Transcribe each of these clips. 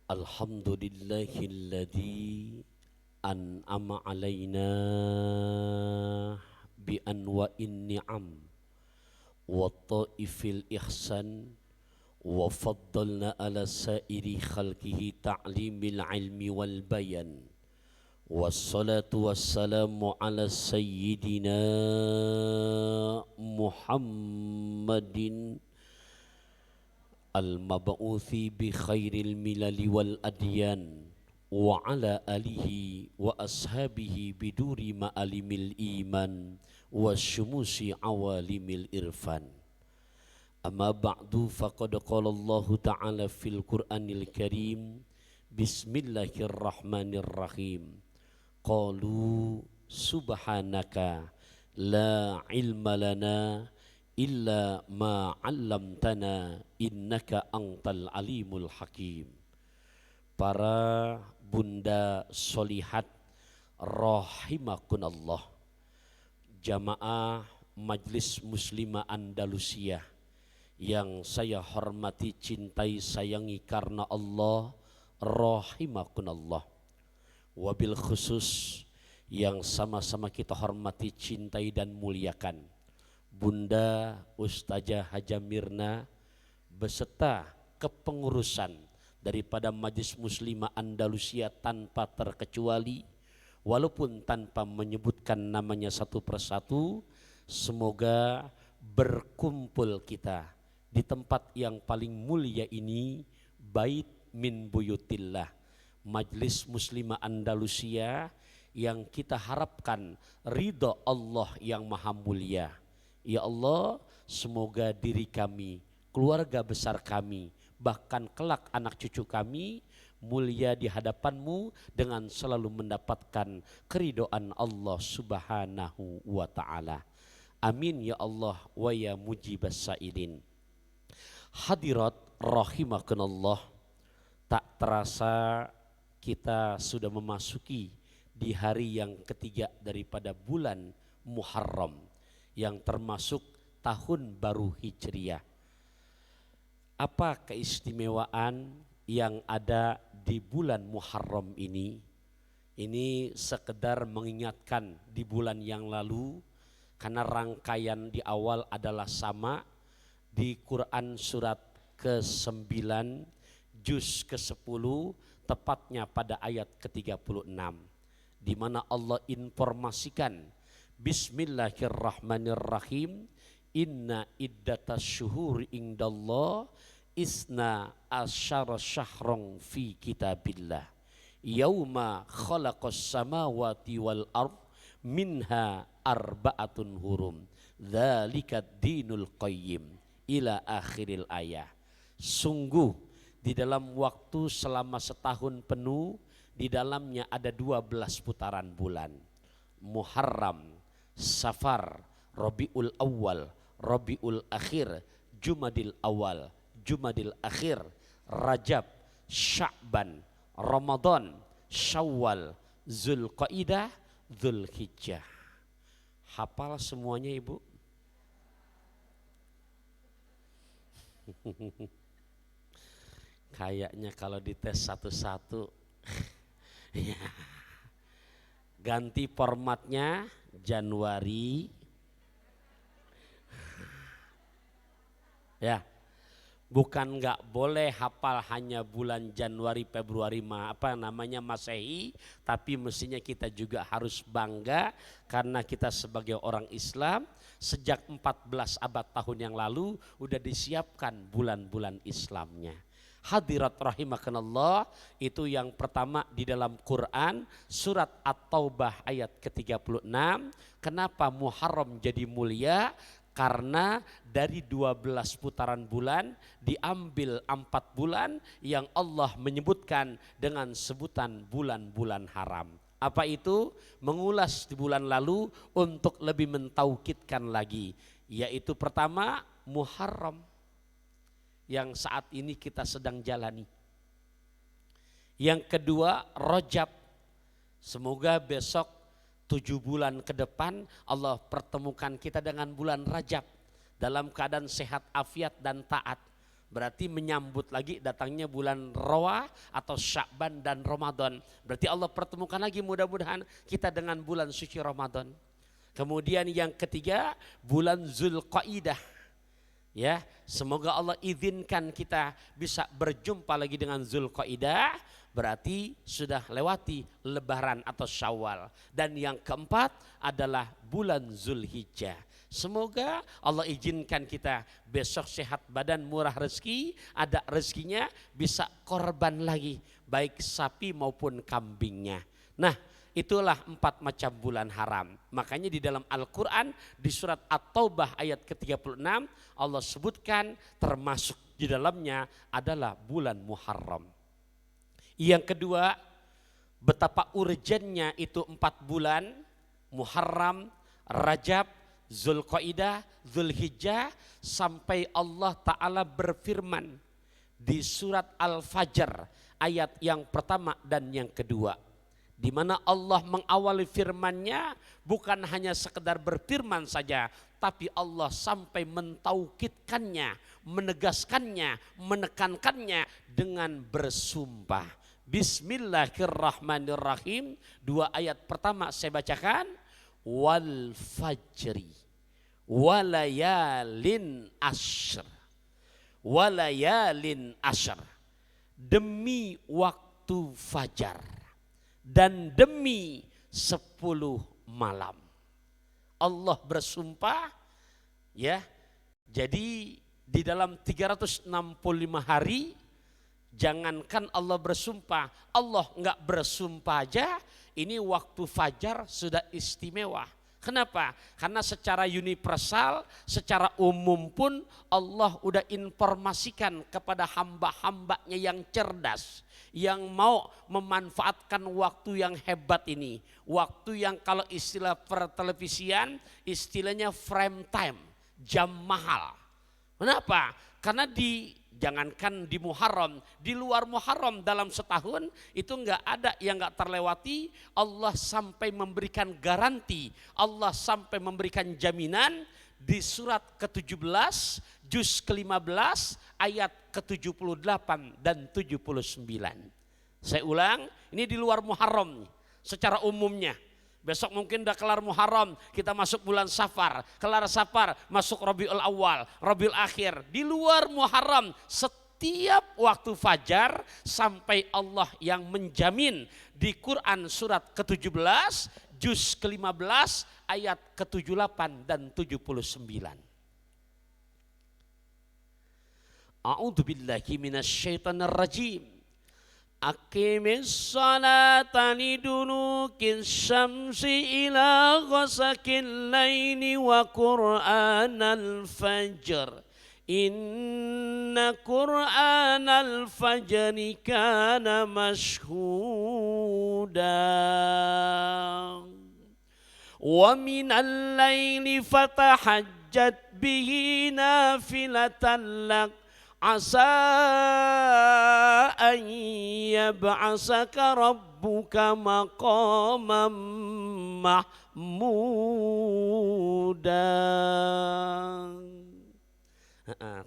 Alhamdulillahilladzi an'ama alaina bi anwa'in ni'am wa ta'ifil ihsan wa faddalna ala sairi khalqihi ta'limil ilmi wal bayan wassalatu wassalamu ala sayyidina Muhammadin al-mab'uthi bi khairil milali wal adyan wa ala alihi wa ashabihi biduri ma'alimil iman wa syumusi awalimil irfan. Amma ba'du faqad qala Allah ta'ala fil Qur'anil Karim Bismillahirrahmanirrahim. Qalu subhanaka la ilma lana illa ma 'allamtana innaka antal alimul hakim. Para bunda solihat rahimakunallah, jamaah Majlis Muslimah Andalusia yang saya hormati, cintai, sayangi karena Allah, rahimakunallah. Wabil khusus yang sama-sama kita hormati, cintai dan muliakan Bunda Ustazah Haja Mirna beserta kepengurusan daripada Majlis Muslimah Andalusia tanpa terkecuali, walaupun tanpa menyebutkan namanya satu persatu. Semoga berkumpul kita di tempat yang paling mulia ini, bait min buyutillah, Majlis Muslimah Andalusia, yang kita harapkan ridha Allah yang maha mulia. Ya Allah, semoga diri kami, keluarga besar kami, bahkan kelak anak cucu kami mulia di hadapan-Mu dengan selalu mendapatkan keridhaan Allah Subhanahu wa ta'ala. Amin ya Allah wa ya mujibas sailin. Hadirat rahimakunallah, tak terasa kita sudah memasuki di hari yang ketiga daripada bulan Muharram, yang termasuk tahun baru Hijriah. Apa keistimewaan yang ada di bulan Muharram ini? Ini sekedar mengingatkan di bulan yang lalu, karena rangkaian di awal adalah sama di Quran surat ke-9 juz ke-10, tepatnya pada ayat ke-36, di mana Allah informasikan Bismillahirrahmanirrahim. Inna iddatas syuhur indallah isna asyara syahrong fi kitabillah yauma khalaqas samawati wal ard minha arba'atun hurum dzalika dinul qayyim ila akhiril ayah. Sungguh di dalam waktu selama setahun penuh, di dalamnya ada 12 putaran bulan: Muharram, Safar, Rabiul Awal, Rabiul Akhir, Jumadil Awal, Jumadil Akhir, Rajab, Sya'ban, Ramadan, Syawal, Zulqaidah, Zulhijjah. Hafal semuanya Ibu? Kayaknya kalau dites satu-satu ya. Ganti formatnya Januari ya. Bukan nggak boleh hafal hanya bulan Januari, Februari, Masehi, tapi mestinya kita juga harus bangga karena kita sebagai orang Islam sejak 14 abad tahun yang lalu udah disiapkan bulan-bulan Islamnya. Hadirat rahimakanallah, itu yang pertama di dalam Quran surat At-Taubah ayat ke-36. Kenapa Muharram jadi mulia? Karena dari 12 putaran bulan diambil 4 bulan yang Allah menyebutkan dengan sebutan bulan-bulan haram. Apa itu? Mengulas di bulan lalu untuk lebih mentaukidkan lagi, yaitu pertama Muharram yang saat ini kita sedang jalani. Yang kedua Rajab, semoga besok 7 bulan ke depan Allah pertemukan kita dengan bulan Rajab dalam keadaan sehat, afiat dan taat. berarti menyambut lagi datangnya bulan Rawah atau Sya'ban dan Ramadan. Berarti Allah pertemukan lagi mudah-mudahan kita dengan bulan suci Ramadan. Kemudian yang ketiga bulan Zulqaidah. Ya, semoga Allah izinkan kita bisa berjumpa lagi dengan Zulqaidah, berarti sudah lewati Lebaran atau Syawal. Dan yang keempat adalah bulan Zulhijjah. Semoga Allah izinkan kita besok sehat badan, murah rezeki, ada rezekinya, bisa korban lagi baik sapi maupun kambingnya. Nah, itulah 4 macam bulan haram. Makanya di dalam Al-Quran di surat At-Taubah ayat ke-36 Allah sebutkan termasuk di dalamnya adalah bulan Muharram. Yang kedua, betapa urgennya itu 4 bulan Muharram, Rajab, Zulqaidah, Zulhijjah, sampai Allah Ta'ala berfirman di surat Al-Fajr ayat yang pertama dan yang kedua, di mana Allah mengawali firman-Nya bukan hanya sekedar berfirman saja, tapi Allah sampai mentaukidkannya, menegaskannya, menekankannya dengan bersumpah. Bismillahirrahmanirrahim. 2 ayat pertama saya bacakan. Wal fajri walayalin ashr. Walayalin ashr. Demi waktu fajar dan demi 10 malam. Allah bersumpah, ya. Jadi di dalam 365 hari, jangankan Allah bersumpah, Allah enggak bersumpah aja, ini waktu fajar sudah istimewa. Kenapa? Karena secara universal, secara umum pun Allah udah informasikan kepada hamba-hambanya yang cerdas, yang mau memanfaatkan waktu yang hebat ini. Waktu yang kalau istilah pertelevisian, istilahnya frame time, jam mahal. Kenapa? Karena jangankan di Muharram, di luar Muharram dalam setahun itu enggak ada yang enggak terlewati. Allah sampai memberikan garansi, Allah sampai memberikan jaminan di surat ke-17 juz ke-15 ayat ke-78 dan 79. Saya ulang, ini di luar Muharram secara umumnya. Besok mungkin udah kelar Muharram, kita masuk bulan Safar, kelar Safar masuk Rabiul Awal, Rabiul Akhir. Di luar Muharram setiap waktu fajar sampai Allah yang menjamin di Quran surat ke-17 juz ke-15 ayat ke-78 dan 79. A'udzubillahi minasyaitonir rajim. Aqimis salata liduluki syamsi ila ghasaqil laili wa qur'anal fajr. Inna qur'anal fajri kana mashhuda. Wa minal laili fatahajjat bihi nafilatan lak. Asa an yab'asaka rabbuka maqamam mahmuda.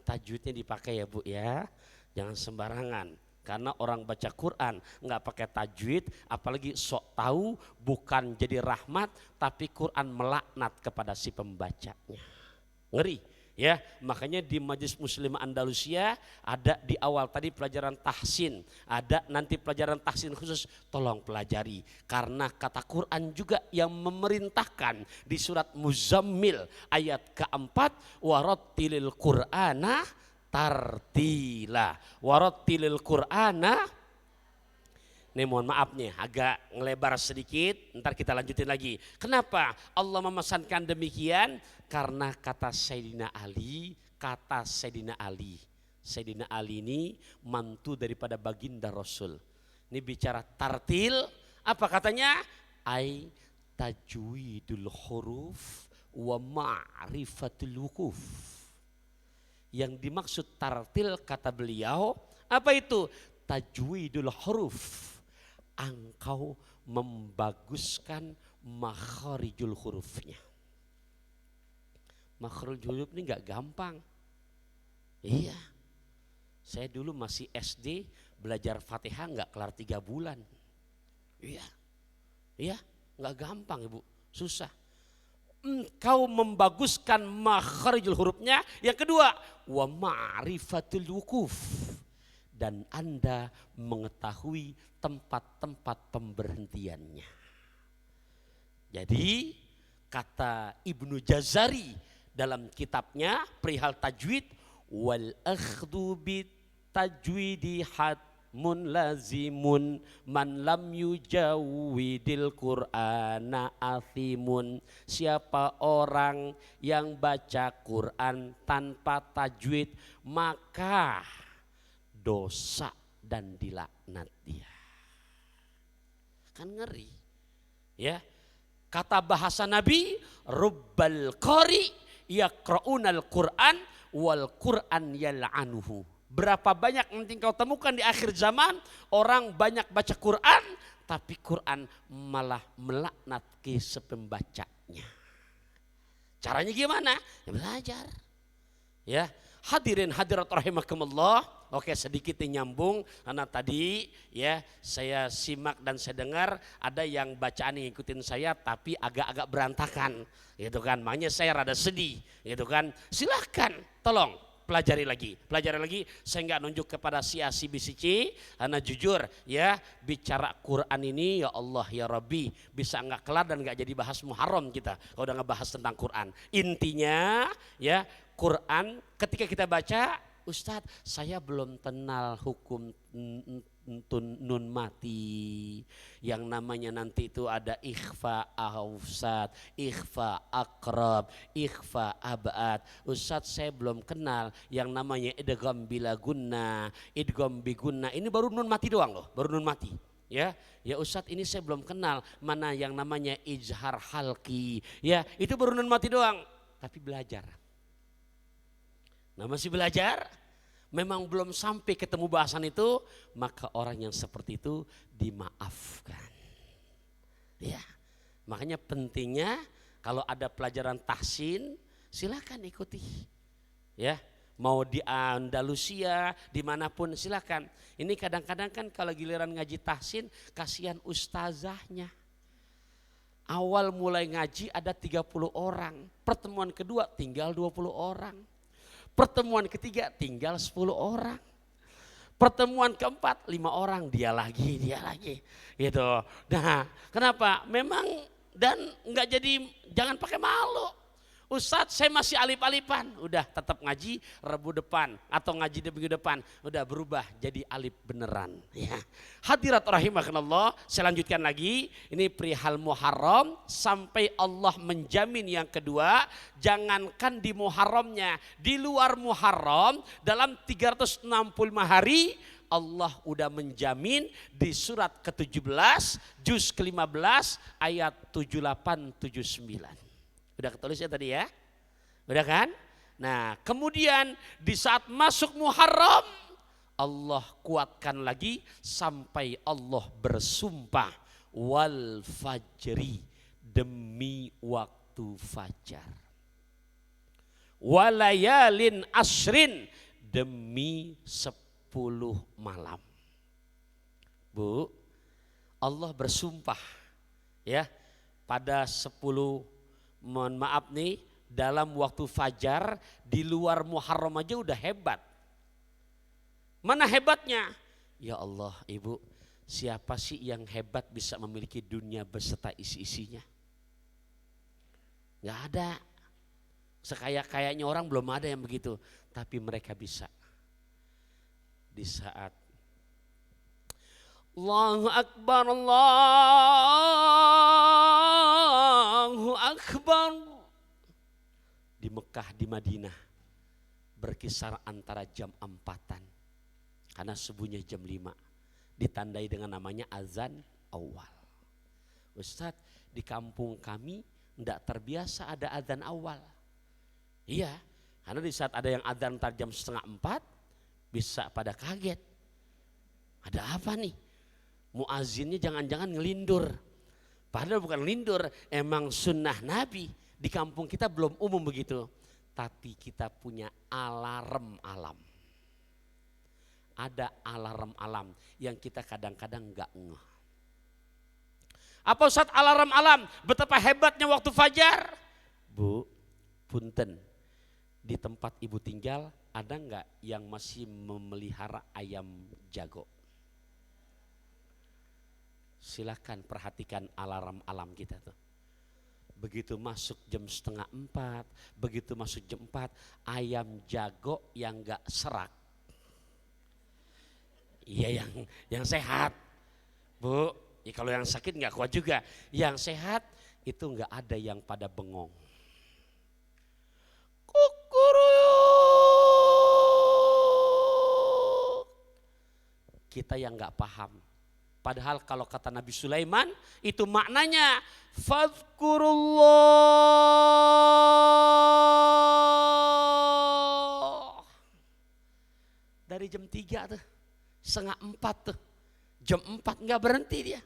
Tajwidnya dipakai ya Bu ya, jangan sembarangan. Karena orang baca Quran nggak pakai tajwid, apalagi sok tahu, bukan jadi rahmat, tapi Quran melaknat kepada si pembacanya. Ngeri. Ya, makanya di Majelis Muslim Andalusia ada di awal tadi pelajaran tahsin, ada nanti pelajaran tahsin khusus, tolong pelajari. Karena kata Quran juga yang memerintahkan di surat Muzammil ayat keempat, warattilil Qur'ana tartila. Warattilil Qur'ana. Nih mohon maaf nih agak ngelebar sedikit, ntar kita lanjutin lagi. Kenapa Allah memesankan demikian? Karena kata Sayyidina Ali, Sayyidina Ali ini mantu daripada baginda Rasul. Ini bicara tartil, apa katanya? Ai tajwidul huruf wa ma'rifatul wukuf. Yang dimaksud tartil kata beliau, apa itu? Tajwidul huruf. Engkau membaguskan makharijul hurufnya. Makharijul huruf ini gak gampang. Iya. Saya dulu masih SD belajar Fatihah nggak kelar 3 bulan. Iya, nggak gampang Ibu, susah. Engkau membaguskan makharijul hurufnya. Yang kedua, wa ma'rifatul wukuf, dan Anda mengetahui tempat-tempat pemberhentiannya. Jadi kata Ibnu Jazari dalam kitabnya perihal tajwid, wal akhdhu bit tajwidi hatmun lazimun man lam yujawwidil qur'ana athimun. Siapa orang yang baca Quran tanpa tajwid maka dosa dan dilaknat dia. Kan ngeri ya. Kata bahasa Nabi, rubbal qari yaqra'unal Qur'an wal Qur'an yal'anuhu. Berapa banyak nanti kau temukan di akhir zaman orang banyak baca Quran tapi Quran malah melaknat ke sepembacanya. Caranya gimana? Ya belajar. Ya, hadirin hadirat rahimakumullah. Oke, sedikit nyambung karena tadi ya saya simak dan saya dengar ada yang bacaan yang ngikutin saya tapi agak-agak berantakan gitu kan. Makanya saya rada sedih gitu kan. Silahkan tolong pelajari lagi. Saya nggak nunjuk kepada si A, si B, si C karena jujur ya bicara Quran ini ya Allah ya Rabbi bisa nggak kelar dan nggak jadi bahas Muharram kita kalau udah ngebahas tentang Quran. Intinya ya Quran ketika kita baca, Ustadz saya belum kenal hukum nun mati yang namanya nanti itu ada ikhfa awsat, ikhfa akrab, ikhfa abad. Ustadz saya belum kenal yang namanya idgham bila gunna, idgham bi gunna. Ini baru nun mati doang loh, baru nun mati. Ya Ustadz ini saya belum kenal mana yang namanya izhar halki. Ya itu baru nun mati doang. Tapi belajar. Nah masih belajar, memang belum sampai ketemu bahasan itu, maka orang yang seperti itu dimaafkan. Ya, makanya pentingnya kalau ada pelajaran tahsin, silakan ikuti. Ya, mau di Andalusia, dimanapun silakan. Ini kadang-kadang kan kalau giliran ngaji tahsin, kasihan ustazahnya. Awal mulai ngaji ada 30 orang, pertemuan kedua tinggal 20 orang. Pertemuan ketiga tinggal 10 orang. Pertemuan keempat 5 orang, dia lagi gitu. Nah kenapa? Memang dan nggak jadi, jangan pakai malu. Ustadz saya masih alif-alifan, udah tetap ngaji Rabu depan atau ngaji di minggu depan, udah berubah jadi alif beneran. Ya. Hadirat rahimakumullah, saya lanjutkan lagi, ini perihal Muharram sampai Allah menjamin yang kedua, jangankan di Muharramnya, di luar Muharram dalam 365 hari Allah udah menjamin di surat ke-17 juz ke-15 ayat 78-79. Udah ketulis ya tadi ya? Udah kan? Nah kemudian di saat masuk Muharram Allah kuatkan lagi sampai Allah bersumpah wal fajri, demi waktu fajar, walayalin asrin, demi 10 malam. Bu, Allah bersumpah ya pada 10, mohon maaf nih, dalam waktu fajar di luar Muharram aja udah hebat. Mana hebatnya? Ya Allah Ibu, siapa sih yang hebat bisa memiliki dunia beserta isi-isinya? Gak ada. Sekaya-kayanya orang belum ada yang begitu. Tapi mereka bisa. Di saat Allahu Akbar, Allahu Akbar. Di Mekah, di Madinah berkisar antara jam 4-an. Karena subuhnya jam 5. Ditandai dengan namanya azan awal. Ustadz, di kampung kami tidak terbiasa ada azan awal. Iya, karena di saat ada yang azan ntar jam 3:30 bisa pada kaget. Ada apa nih? Muazzinnya jangan-jangan ngelindur. Padahal bukan lindur, emang sunnah Nabi. Di kampung kita belum umum begitu. Tapi kita punya alarm alam. ada alarm-alarm yang kita kadang-kadang nggak ngeh. Apa Ustaz alarm-alarm? Betapa hebatnya waktu fajar. Bu, punten, di tempat ibu tinggal ada nggak yang masih memelihara ayam jago? Silakan perhatikan alarm-alarm kita tuh. Begitu masuk jam 3:30, begitu masuk jam 4, ayam jago yang nggak serak. Iya yang sehat, Bu. Ya kalau yang sakit nggak kuat juga. Yang sehat itu nggak ada yang pada bengong. Kita yang nggak paham. Padahal kalau kata Nabi Sulaiman itu maknanya fadhkurullah. Dari jam 3 tuh, 3:30 tuh. Jam 4 nggak berhenti dia.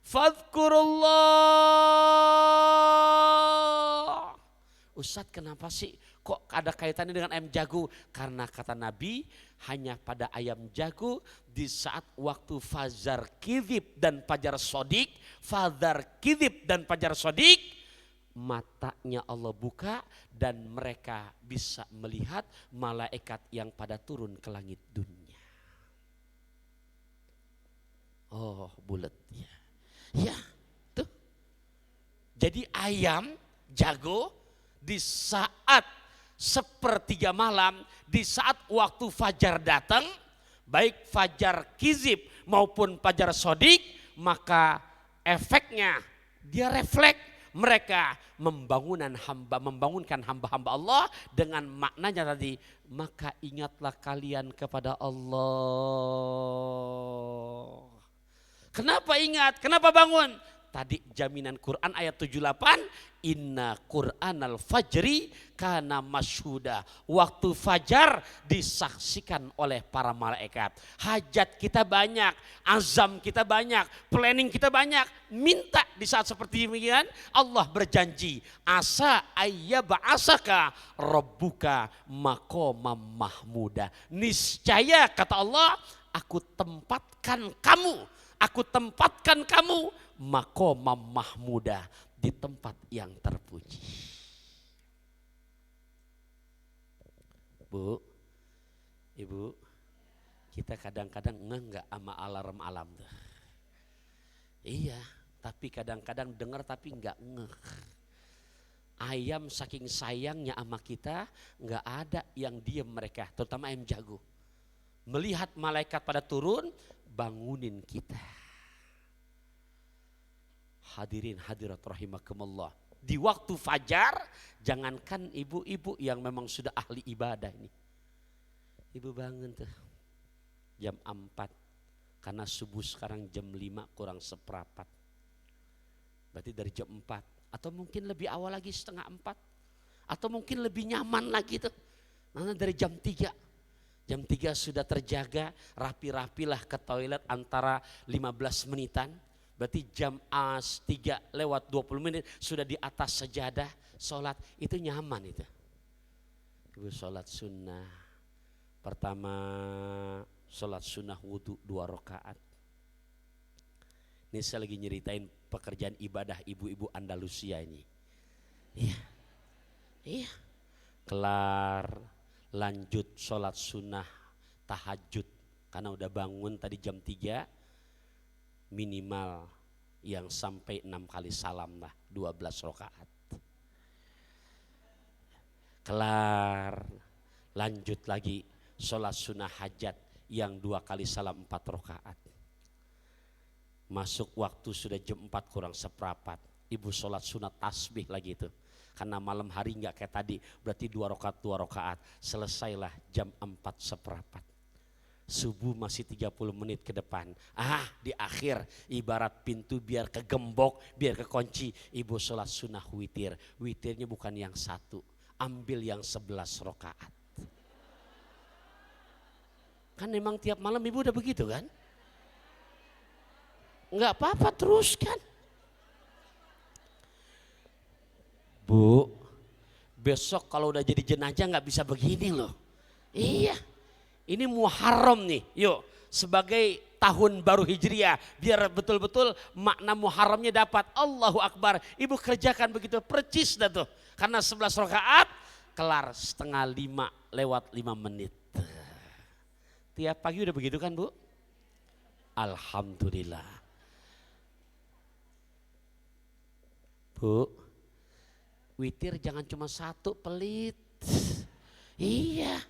Fadhkurullah. Ustadz kenapa sih kok ada kaitannya dengan ayam jago? Karena kata Nabi hanya pada ayam jago di saat waktu fajar kidhib dan fajar sodik. Fajar kidhib dan fajar sodik, matanya Allah buka dan mereka bisa melihat malaikat yang pada turun ke langit dunia. Oh bulat ya. Ya tuh. Jadi ayam jago di saat 1/3 malam, di saat waktu fajar datang, baik fajar kizib maupun fajar sodik, maka efeknya dia refleks, mereka membangunkan hamba-hamba Allah dengan maknanya tadi, maka ingatlah kalian kepada Allah. Kenapa ingat? Kenapa bangun? Tadi jaminan Quran ayat 78, inna Qur'anal fajri kana masyhuda. Waktu fajar disaksikan oleh para malaikat. Hajat kita banyak, azam kita banyak, planning kita banyak. Minta di saat seperti demikian, Allah berjanji, asa ayyab'asaka rabbuka maqamam mahmuda. Niscaya kata Allah, aku tempatkan kamu maqamam mahmuda, di tempat yang terpuji. Bu, Ibu, kita kadang-kadang enggak sama alarm-alarm tuh. Iya, tapi kadang-kadang dengar tapi enggak ngeh. Ayam saking sayangnya sama kita, enggak ada yang diem mereka, terutama ayam jago. Melihat malaikat pada turun, bangunin kita. Hadirin hadirat rahimakumullah. Di waktu fajar, jangankan ibu-ibu yang memang sudah ahli ibadah ini. Ibu bangun tuh jam 4, karena subuh sekarang jam 5:45. Berarti dari jam 4, atau mungkin lebih awal lagi 3:30, atau mungkin lebih nyaman lagi tuh. Nanti dari jam 3. Jam 3 sudah terjaga, rapi-rapilah ke toilet antara 15 menitan. Berarti jam 3:20 sudah di atas sajadah, sholat, itu nyaman itu. Ibu sholat sunnah, pertama sholat sunnah wudhu 2 rakaat. Ini saya lagi nyeritain pekerjaan ibadah ibu-ibu Andalusia ini. Iya. Kelar, lanjut sholat sunnah tahajud, karena udah bangun tadi jam 3, minimal yang sampai 6 kali salam lah, 12 rakaat. Kelar, lanjut lagi sholat sunnah hajat yang 2 kali salam 4 rakaat. Masuk waktu sudah jam 4:45, ibu sholat sunnah tasbih lagi itu. Karena malam hari nggak kayak tadi, berarti 2 rakaat. Selesailah jam 4:15. Subuh masih 30 menit ke depan. Di akhir ibarat pintu biar kegembok, biar kekunci, ibu sholat sunnah witir. Witirnya bukan yang 1, ambil yang 11 rakaat. Kan memang tiap malam ibu udah begitu kan? Nggak apa-apa, teruskan. Bu, besok kalau udah jadi jenazah nggak bisa begini loh. Iya, Ini Muharram nih, yuk sebagai tahun baru Hijriah, biar betul-betul makna Muharramnya dapat. Allahu Akbar, ibu kerjakan begitu percis dah tuh. Karena 11 rakaat kelar 4:30 lewat 5 menit. Tiap pagi udah begitu kan Bu? Alhamdulillah. Bu, witir jangan cuma 1 pelit. Iya,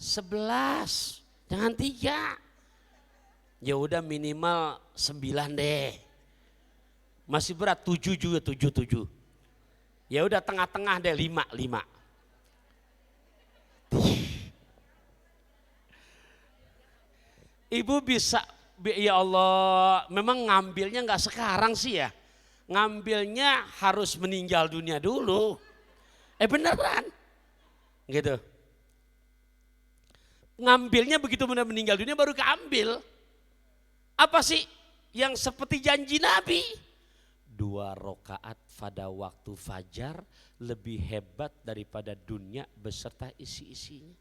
11, jangan 3. Ya udah minimal 9 deh. Masih berat 7 juga, 7. Ya udah tengah-tengah deh 5. Ibu bisa, ya Allah, memang ngambilnya nggak sekarang sih ya. Ngambilnya harus meninggal dunia dulu. Beneran. Gitu. Ngambilnya begitu benar meninggal dunia baru keambil. Apa sih yang seperti janji Nabi? 2 rakaat pada waktu fajar lebih hebat daripada dunia beserta isi-isinya.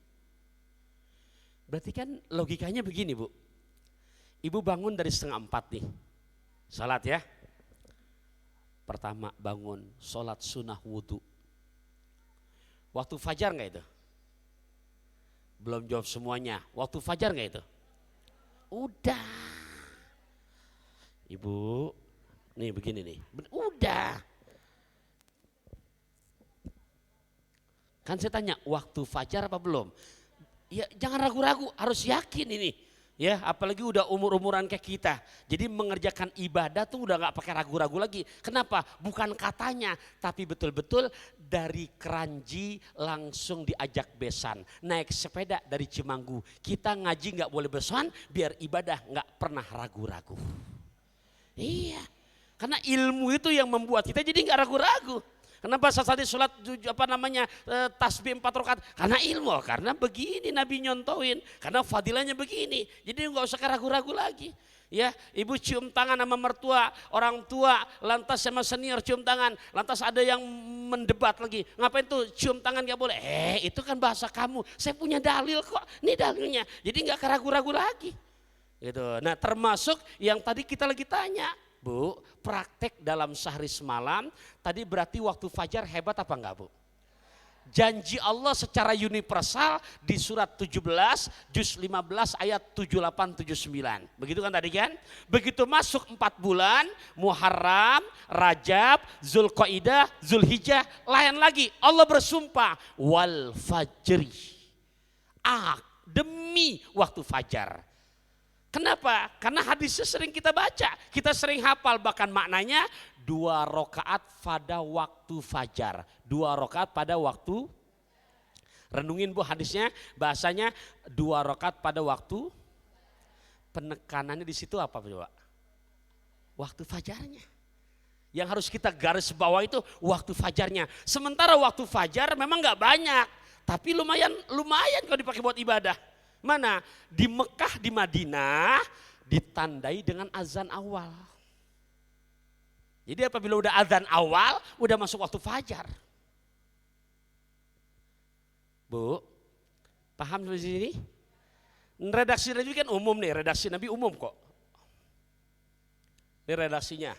Berarti kan logikanya begini Bu. Ibu bangun dari 3:30 nih. Salat ya. Pertama bangun, sholat sunnah wudhu. Waktu fajar nggak itu? Belum jawab semuanya. Waktu fajar nggak itu? Udah. Ibu, nih begini nih. Udah. Kan saya tanya, waktu fajar apa belum? Ya jangan ragu-ragu, harus yakin ini. Ya, apalagi udah umur-umuran kayak kita. Jadi mengerjakan ibadah tuh udah gak pakai ragu-ragu lagi. Kenapa? Bukan katanya, tapi betul-betul dari Kranji langsung diajak besan. Naik sepeda dari Cimanggu. Kita ngaji gak boleh besan, biar ibadah gak pernah ragu-ragu. Iya, karena ilmu itu yang membuat kita jadi gak ragu-ragu. Kenapa tadi sholat tasbih 4 rakaat? Karena ilmu, karena begini Nabi nyontoin, karena fadilahnya begini. Jadi nggak usah ragu-ragu lagi. Ya, ibu cium tangan sama mertua, orang tua, lantas sama senior cium tangan, lantas ada yang mendebat lagi. Ngapain tuh cium tangan nggak boleh? Itu kan bahasa kamu. Saya punya dalil kok. Ini dalilnya. Jadi nggak ragu-ragu lagi. Gitu. Nah, termasuk yang tadi kita lagi tanya. Bu, praktek dalam sehari semalam, tadi berarti waktu fajar hebat apa enggak Bu? Janji Allah secara universal di surat 17, juz 15 ayat 78-79. Begitu kan tadi kan? Begitu masuk 4 bulan, Muharram, Rajab, Zulqaidah, Zulhijjah, lain lagi. Allah bersumpah, wal fajri. Demi waktu fajar. Kenapa? Karena hadisnya sering kita baca, kita sering hafal, bahkan maknanya 2 rakaat pada waktu fajar. 2 rakaat pada waktu, renungin Bu hadisnya, bahasanya 2 rakaat pada waktu, penekanannya di situ apa coba? Waktu fajarnya. Yang harus kita garis bawah itu waktu fajarnya. Sementara waktu fajar memang gak banyak, tapi lumayan kalau dipakai buat ibadah. Mana? Di Mekah, di Madinah ditandai dengan azan awal. Jadi apabila udah azan awal, udah masuk waktu fajar. Bu, paham sampai sini? Redaksi Nabi kan umum nih, redaksi Nabi umum kok. Ini redaksinya.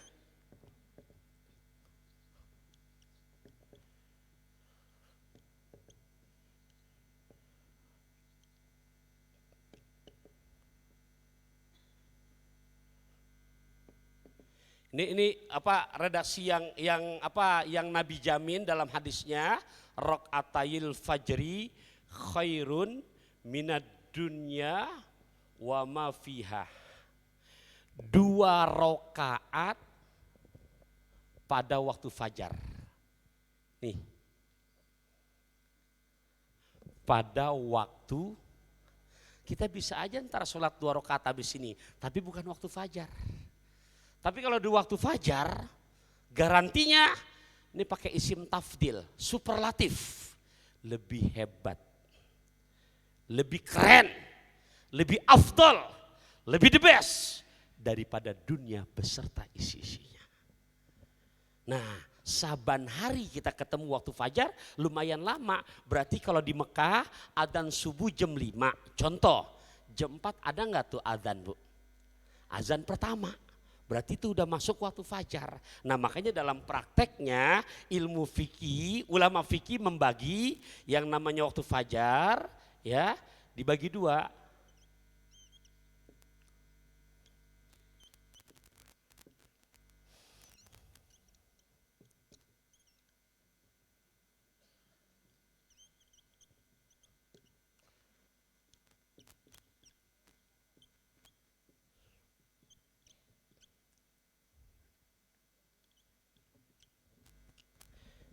Ini redaksi yang Nabi jamin dalam hadisnya, rakaatayil fajri khairun minad dunya wa ma fiha. 2 rakaat pada waktu fajar. Nih. Pada waktu, kita bisa aja ntar sholat 2 rakaat habis ini, tapi bukan waktu fajar. Tapi kalau di waktu fajar, garantinya ini pakai isim tafdil, superlatif, lebih hebat, lebih keren, lebih afdol, lebih the best daripada dunia beserta isi-isinya. Nah, saban hari kita ketemu waktu fajar lumayan lama. Berarti kalau di Mekah adzan subuh jam 5. Contoh, jam 4 ada nggak tuh adzan, Bu? Azan pertama. Berarti itu udah masuk waktu fajar. Nah makanya dalam prakteknya ilmu fikih, ulama fikih membagi yang namanya waktu fajar ya dibagi dua.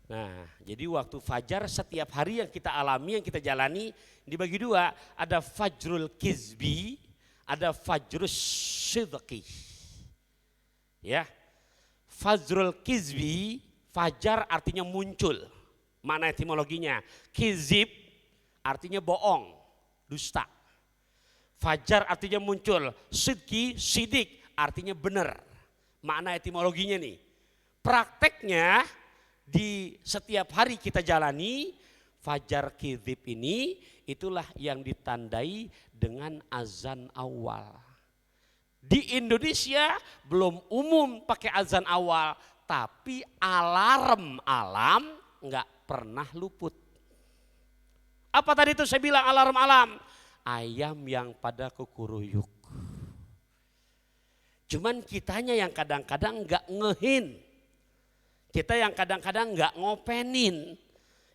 Nah, jadi waktu fajar setiap hari yang kita alami, yang kita jalani dibagi dua. Ada fajrul kizbi, ada fajrul sidqi. Ya, fajrul kizbi, fajar artinya muncul. Mana etimologinya? Kizib artinya bohong, dusta. Fajar artinya muncul, sidqi, sidik artinya benar. Makna etimologinya nih. Prakteknya di setiap hari kita jalani fajar kizib ini, itulah yang ditandai dengan azan awal. Di Indonesia belum umum pakai azan awal, tapi alarm alam nggak pernah luput. Apa tadi itu saya bilang alarm alam? Ayam yang pada kukuruyuk. Cuman kitanya yang kadang-kadang nggak ngehin. Kita yang kadang-kadang nggak ngopenin.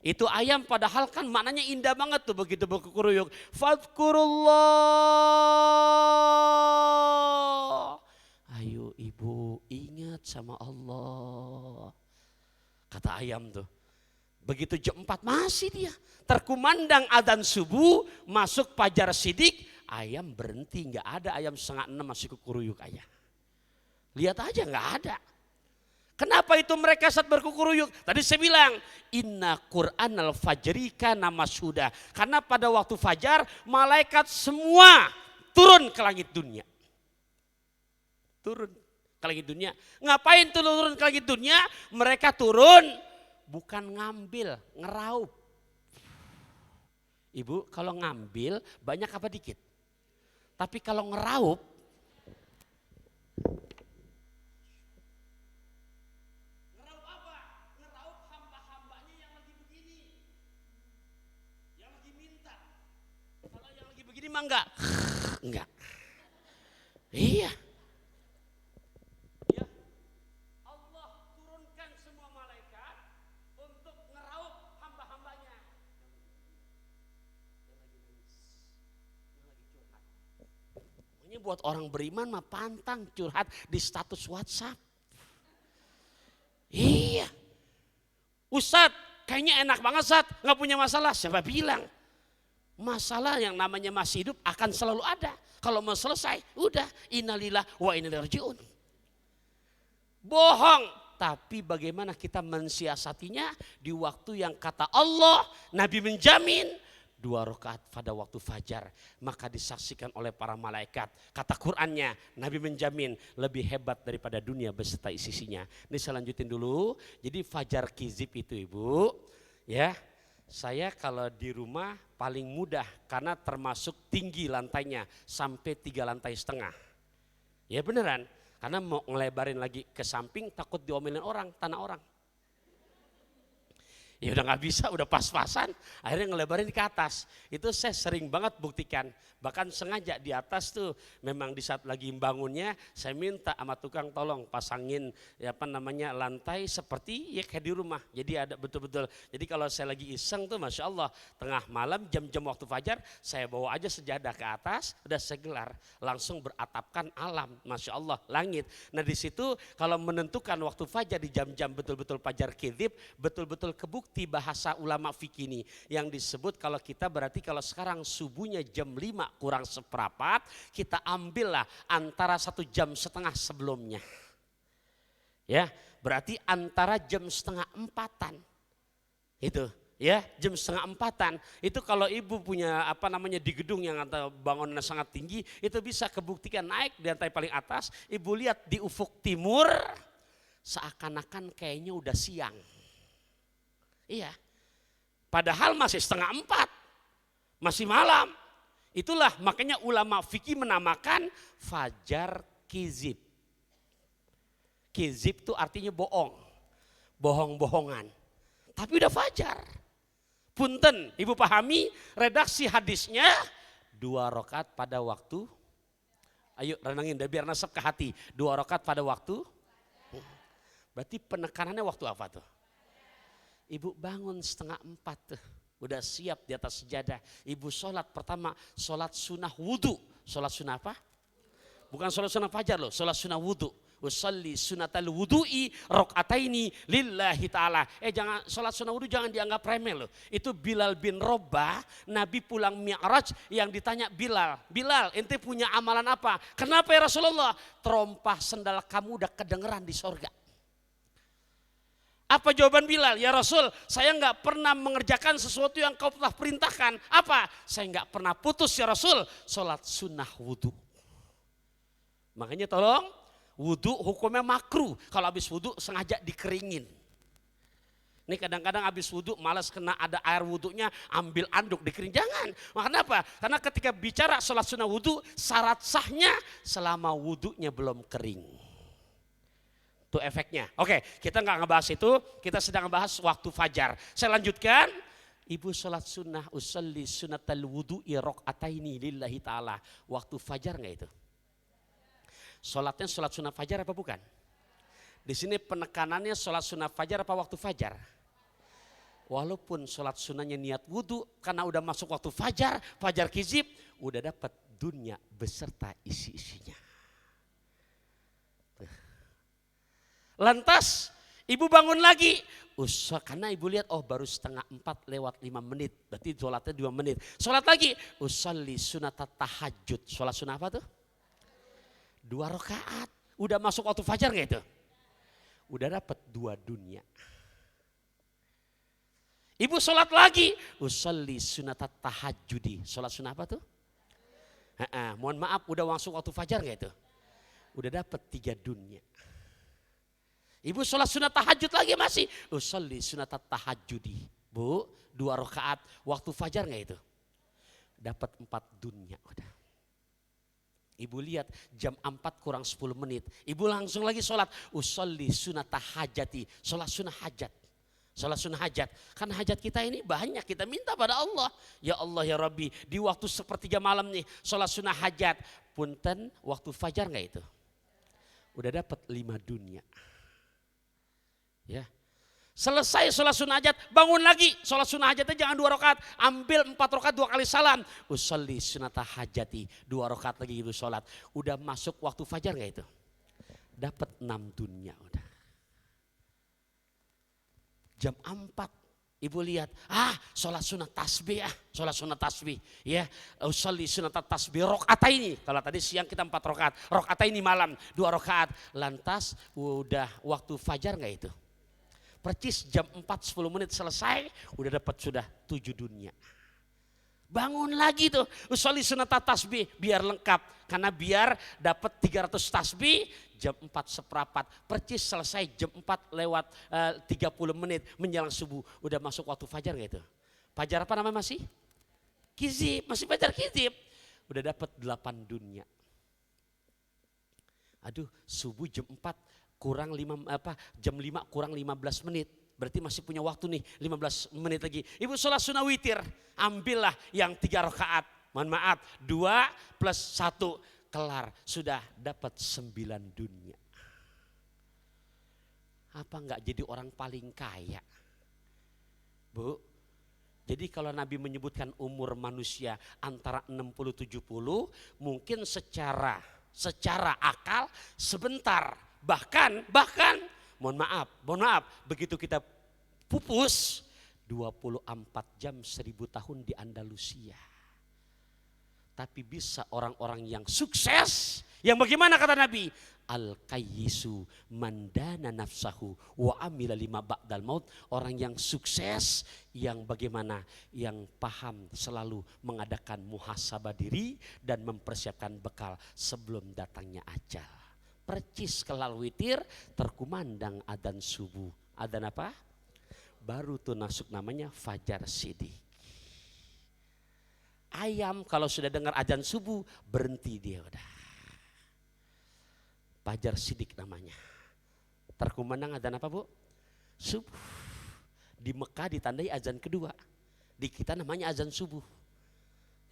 Itu ayam padahal kan maknanya indah banget tuh begitu berkukuruyuk. Fadkurullah. Ayo ibu ingat sama Allah. Kata ayam tuh. Begitu jam 4 masih dia. Terkumandang adzan subuh, masuk fajar sidik. Ayam berhenti, nggak ada ayam 5:30 masih kukuruyuk ayah. Lihat aja nggak ada. Kenapa itu mereka saat berkukuruyuk? Tadi saya bilang, inna Qur'anal fajri kana mashuda. Karena pada waktu fajar, malaikat semua turun ke langit dunia. Turun ke langit dunia. Ngapain turun ke langit dunia? Mereka turun bukan ngambil, ngeraup. Ibu, kalau ngambil banyak apa dikit? Tapi kalau ngeraup, enggak, enggak. Iya. Ya. Allah turunkan semua malaikat untuk ngeraup hamba-hambanya. Ini buat orang beriman mah pantang curhat di status WhatsApp. Iya. Ustadz, kayaknya enak banget Ustadz, nggak punya masalah. Siapa bilang? Masalah yang namanya masih hidup akan selalu ada. Kalau mau selesai, udah innalillah wa inna ilaihi rajiun. Bohong, tapi bagaimana kita mensiasatinya di waktu yang kata Allah, Nabi menjamin 2 rakaat pada waktu fajar, maka disaksikan oleh para malaikat. Kata Qur'annya, Nabi menjamin lebih hebat daripada dunia beserta isi-isinya. Ini saya lanjutin dulu. Jadi fajar kizib itu Ibu, ya. Saya kalau di rumah paling mudah karena termasuk tinggi lantainya sampai 3,5 lantai. Ya beneran, karena mau ngelebarin lagi ke samping takut diomelin orang, tanah orang. Ya udah nggak bisa, udah pas-pasan, akhirnya ngelebarin ke atas. Itu saya sering banget buktikan, bahkan sengaja di atas tuh memang di saat lagi bangunnya saya minta sama tukang tolong pasangin ya apa namanya lantai seperti ya kayak di rumah. Jadi ada betul-betul. Jadi kalau saya lagi iseng tuh masya Allah tengah malam jam-jam waktu fajar saya bawa aja sejadah ke atas, udah saya gelar langsung beratapkan alam, masya Allah langit. Nah di situ kalau menentukan waktu fajar di jam-jam betul-betul fajar kizib, betul-betul kebukti bahasa ulama fikih ini yang disebut kalau kita berarti kalau sekarang subuhnya jam 5 kurang seperempat, kita ambillah antara 1,5 jam sebelumnya. Ya, berarti antara jam 3:30-an. Itu, ya, jam 3:30-an. Itu kalau ibu punya apa namanya di gedung yang atau bangunan sangat tinggi, itu bisa kebuktikan naik di lantai paling atas, ibu lihat di ufuk timur seakan-akan kayaknya udah siang. Iya, padahal masih 3:30, masih malam. Itulah makanya ulama fikih menamakan fajar kizib. Kizib itu artinya bohong, bohong-bohongan. Tapi udah fajar. Punten, ibu pahami redaksi hadisnya 2 rakaat pada waktu. Ayo renangin biar nasab ke hati. 2 rakaat pada waktu. Berarti penekanannya waktu apa tuh? Ibu bangun 3:30 tuh. Udah siap di atas sejadah. Ibu sholat pertama, sholat sunnah wudhu. Sholat sunnah apa? Bukan sholat sunnah fajar loh, sholat sunnah wudhu. Usalli sunatal wudu'i rakaataini lillahi ta'ala. Jangan sholat sunnah wudhu jangan dianggap remeh loh. Itu Bilal bin Rabah, Nabi pulang Mi'raj yang ditanya Bilal, ente punya amalan apa? Kenapa ya Rasulullah? Terompah sendal kamu udah kedengeran di sorga. Apa jawaban Bilal? Ya Rasul, saya nggak pernah mengerjakan sesuatu yang kau telah perintahkan. Apa? Saya nggak pernah putus ya Rasul, sholat sunnah wudhu. Makanya tolong, wudhu hukumnya makruh. Kalau habis wudhu sengaja dikeringin. Ini kadang-kadang habis wudhu malas kena ada air wudhunya, ambil anduk dikering. Jangan. Makanya apa? Karena ketika bicara sholat sunnah wudhu, syarat sahnya selama wudhunya belum kering. Itu efeknya. Oke, kita nggak ngebahas itu, kita sedang ngebahas waktu fajar. Saya lanjutkan. Ibu sholat sunnah, usalli sunatal wudu'i rakaataini lillahi ta'ala. Waktu fajar nggak itu? Sholatnya sholat sunnah fajar apa bukan? Di sini penekanannya sholat sunnah fajar apa waktu fajar? Walaupun sholat sunnahnya niat wudhu, karena udah masuk waktu fajar, fajar kizib, udah dapat dunia beserta isi-isinya. Lantas ibu bangun lagi, karena ibu lihat baru 3:30 lewat 5 menit, berarti sholatnya 2 menit. Sholat lagi, usalli sunatat tahajud. Sholat sunnah apa tuh? 2 rakaat. Udah masuk waktu fajar gak itu? Udah dapat 2 dunia. Ibu sholat lagi, usalli sunatat tahajudi. Sholat sunnah apa tuh? Mohon maaf, udah masuk waktu fajar gak itu? Udah dapat 3 dunia. Ibu sholat sunat tahajud lagi masih, usalli sunatat tahajudi. Bu, 2 rakaat. Waktu fajar gak itu? Dapat 4 dunia udah. Ibu lihat jam 4 kurang 10 menit. Ibu langsung lagi sholat. Usolli sunat hajati. Sholat sunnah hajat. Sholat sunnah hajat. Kan hajat kita ini banyak. Kita minta pada Allah. Ya Allah ya Rabbi. Di waktu 1/3 malam nih. Sholat sunnah hajat. Punten waktu fajar gak itu? Udah dapat 5 dunia. Ya. Selesai sholat sunnah hajat, bangun lagi. Sholat sunnah hajatnya jangan 2 rakaat, ambil 4 rakaat 2 kali salam. Usolli sunata hajati, 2 rakaat lagi ibu sholat. Udah masuk waktu fajar gak itu? Dapat 6 dunia udah. Jam 4 ibu lihat, sholat sunnah tasbih sholat sunnah tasbih. Ya, usolli sunata tasbih rakaataini. Kalau tadi siang kita 4 rakaat, rakaataini malam 2 rakaat. Lantas udah waktu fajar gak itu? Percis jam 4:10 menit selesai, udah dapat sudah 7 dunia. Bangun lagi tuh, usolli sunata tasbih biar lengkap. Karena biar dapat 300 tasbih, jam 4:15. Percis selesai jam 4 lewat 30 menit menjelang subuh. Udah masuk waktu fajar gak itu? Fajar apa namanya masih? Kizib, masih fajar kizib. Udah dapat 8 dunia. Aduh, subuh jam 4. Jam 5 kurang 15 menit. Berarti masih punya waktu nih 15 menit lagi. Ibu sholat sunnah witir. Ambillah yang 3 rakaat. Mohon maaf 2 plus 1 kelar. Sudah dapat 9 dunia. Apa enggak jadi orang paling kaya? Bu, jadi kalau Nabi menyebutkan umur manusia antara 60-70, mungkin secara akal sebentar. Bahkan mohon maaf, begitu kita pupus 24 jam 1000 tahun di Andalusia. Tapi bisa orang-orang yang sukses, yang bagaimana kata Nabi? Al-kayyisu mandana nafsahu wa amila lima ba'dal maut. Orang yang sukses, yang bagaimana? Yang paham selalu mengadakan muhasabah diri dan mempersiapkan bekal sebelum datangnya ajal. percis kelal witir terkumandang adzan subuh. Adzan apa? Baru tuh masuk namanya fajar sidik. Ayam kalau sudah dengar adzan subuh berhenti dia udah. Fajar sidik namanya. Terkumandang adzan apa, Bu? Subuh. Di Mekah ditandai azan kedua. Di kita namanya azan subuh.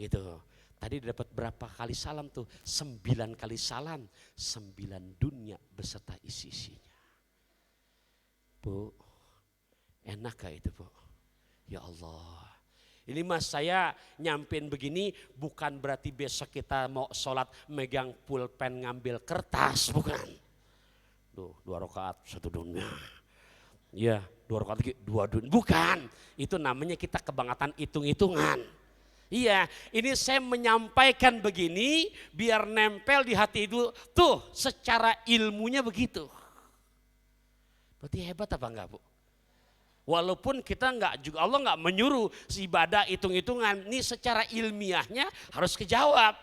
Gitu. Tadi dapat berapa kali salam tuh? 9 kali salam. 9 dunia beserta isi-isinya. Bu, enak gak itu, Bu? Ya Allah. Ini mas saya nyampein begini bukan berarti besok kita mau sholat megang pulpen ngambil kertas, bukan. Duh, 2 rakaat 1 dunia. Ya, 2 rakaat lagi 2 dunia. Bukan, itu namanya kita kebangetan hitung-hitungan. Iya, ini saya menyampaikan begini biar nempel di hati itu. Tuh, secara ilmunya begitu. Berarti hebat apa enggak, Bu? Walaupun kita enggak juga, Allah enggak menyuruh ibadah hitung-hitungan. Ini secara ilmiahnya harus kejawab.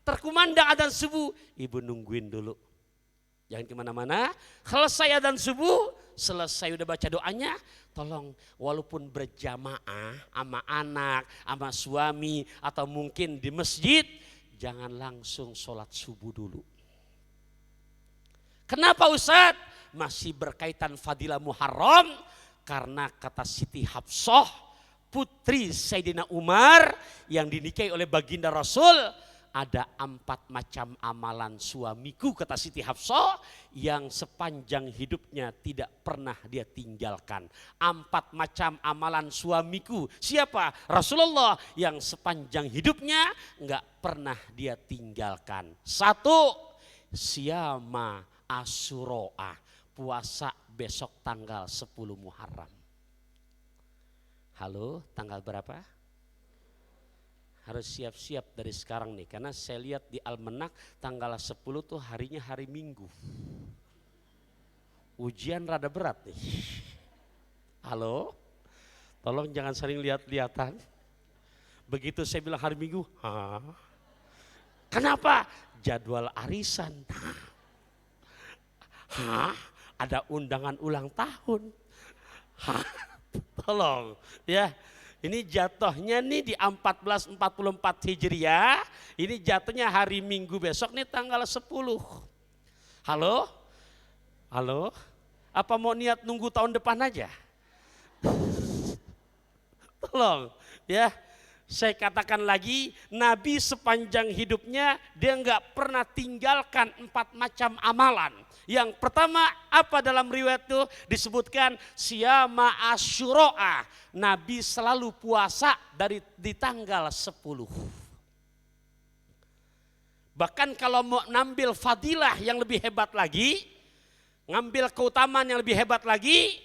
Terkumandang adzan subuh, ibu nungguin dulu. Jangan kemana-mana, selesai adzan subuh, selesai udah baca doanya, tolong walaupun berjamaah sama anak, sama suami, atau mungkin di masjid, jangan langsung sholat subuh dulu. Kenapa Ustaz? Masih berkaitan fadilah Muharram, karena kata Siti Hafsah, putri Sayyidina Umar yang dinikahi oleh baginda Rasul, ada 4 macam amalan suamiku, kata Siti Hafsah, yang sepanjang hidupnya tidak pernah dia tinggalkan. 4 macam amalan suamiku. Siapa? Rasulullah yang sepanjang hidupnya enggak pernah dia tinggalkan. 1, siyama asyura, puasa besok tanggal 10 Muharram. Halo, tanggal berapa? Harus siap-siap dari sekarang nih, karena saya lihat di Almanak tanggal 10 tuh harinya hari Minggu. Ujian rada berat nih. Halo, tolong jangan sering lihat-lihatan. Begitu saya bilang hari Minggu, hah? Kenapa? Jadwal arisan. Hah? Ada undangan ulang tahun. Hah? Tolong ya. Ini jatuhnya nih di 1444 Hijriah, ini jatuhnya hari Minggu besok nih tanggal 10. Halo? Halo? Apa mau niat nunggu tahun depan aja? Tolong ya. Saya katakan lagi, Nabi sepanjang hidupnya dia enggak pernah tinggalkan 4 macam amalan. Yang pertama apa dalam riwayat itu disebutkan siyama asyura. Nabi selalu puasa di tanggal 10. Bahkan kalau mau ngambil fadilah yang lebih hebat lagi, ngambil keutamaan yang lebih hebat lagi,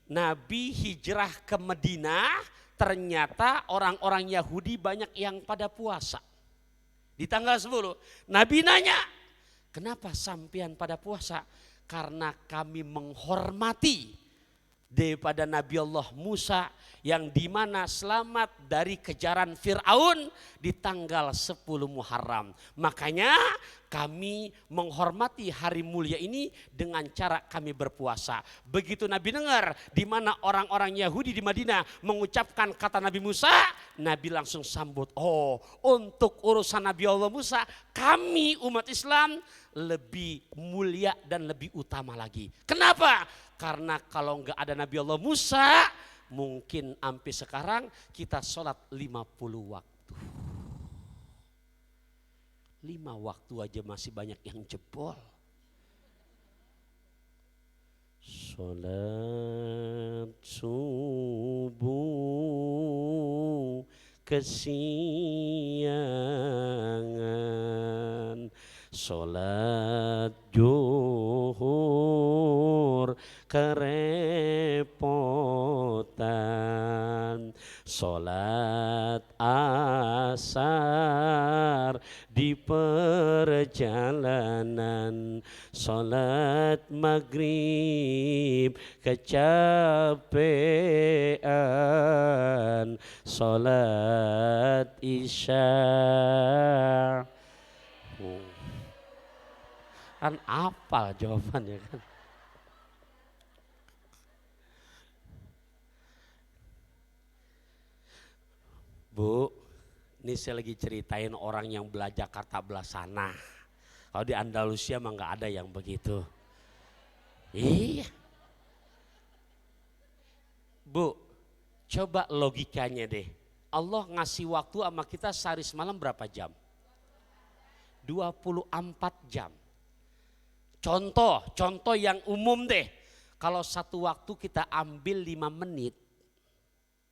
Nabi hijrah ke Madinah. Ternyata orang-orang Yahudi banyak yang pada puasa. Di tanggal 10, Nabi nanya, kenapa sampean pada puasa? Karena kami menghormati daripada Nabi Allah Musa yang dimana selamat dari kejaran Fir'aun di tanggal 10 Muharram. Makanya kami menghormati hari mulia ini dengan cara kami berpuasa. Begitu Nabi dengar di mana orang-orang Yahudi di Madinah mengucapkan kata Nabi Musa, Nabi langsung sambut, oh untuk urusan Nabi Allah Musa kami umat Islam lebih mulia dan lebih utama lagi. Kenapa? Karena kalau enggak ada Nabi Allah Musa, mungkin sampai sekarang kita sholat 50 waktu. 5 waktu aja masih banyak yang jebol. Sholat subuh kesiangan, sholat zuhur kerepotan, sholat asar di perjalanan, sholat maghrib kecapean, sholat isya Kan apal jawabannya kan. Bu, ini saya lagi ceritain orang yang belajar Jakarta belah sana. Kalau di Andalusia mah nggak ada yang begitu. Iya. Bu, coba logikanya deh. Allah ngasih waktu sama kita sehari semalam berapa jam? 24 jam. Contoh yang umum deh. Kalau satu waktu kita ambil 5 menit.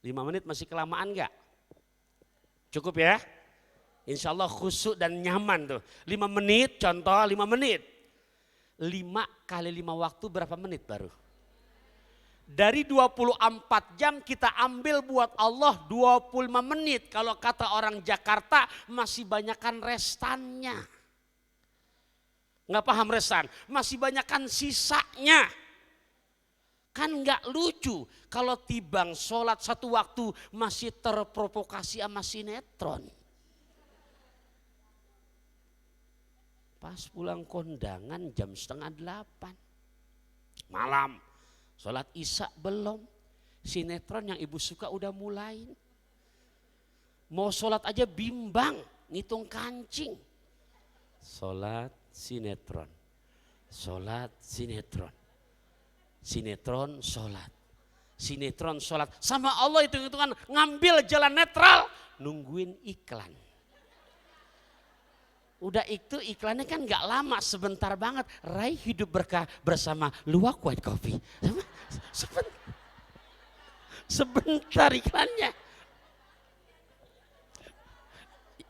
5 menit masih kelamaan nggak? Cukup ya? Insya Allah khusyuk dan nyaman tuh. 5 menit contoh 5 menit. 5 kali 5 waktu berapa menit baru? Dari 24 jam kita ambil buat Allah 25 menit. Kalau kata orang Jakarta masih banyakan restannya. Nggak paham restan? Masih banyakan sisanya. Kan nggak lucu kalau tibang sholat satu waktu masih terprovokasi sama sinetron. Pas pulang kondangan jam 7:30 malam, sholat isya belum, sinetron yang ibu suka udah mulai. Mau sholat aja bimbang, ngitung kancing. Sholat sinetron, sholat sinetron. Sinetron sholat, sinetron sholat. Sama Allah hitung-hitungan ngambil jalan netral, nungguin iklan. Udah itu iklannya kan gak lama, sebentar banget. Raih hidup berkah bersama Luwak White Coffee. Sebentar iklannya.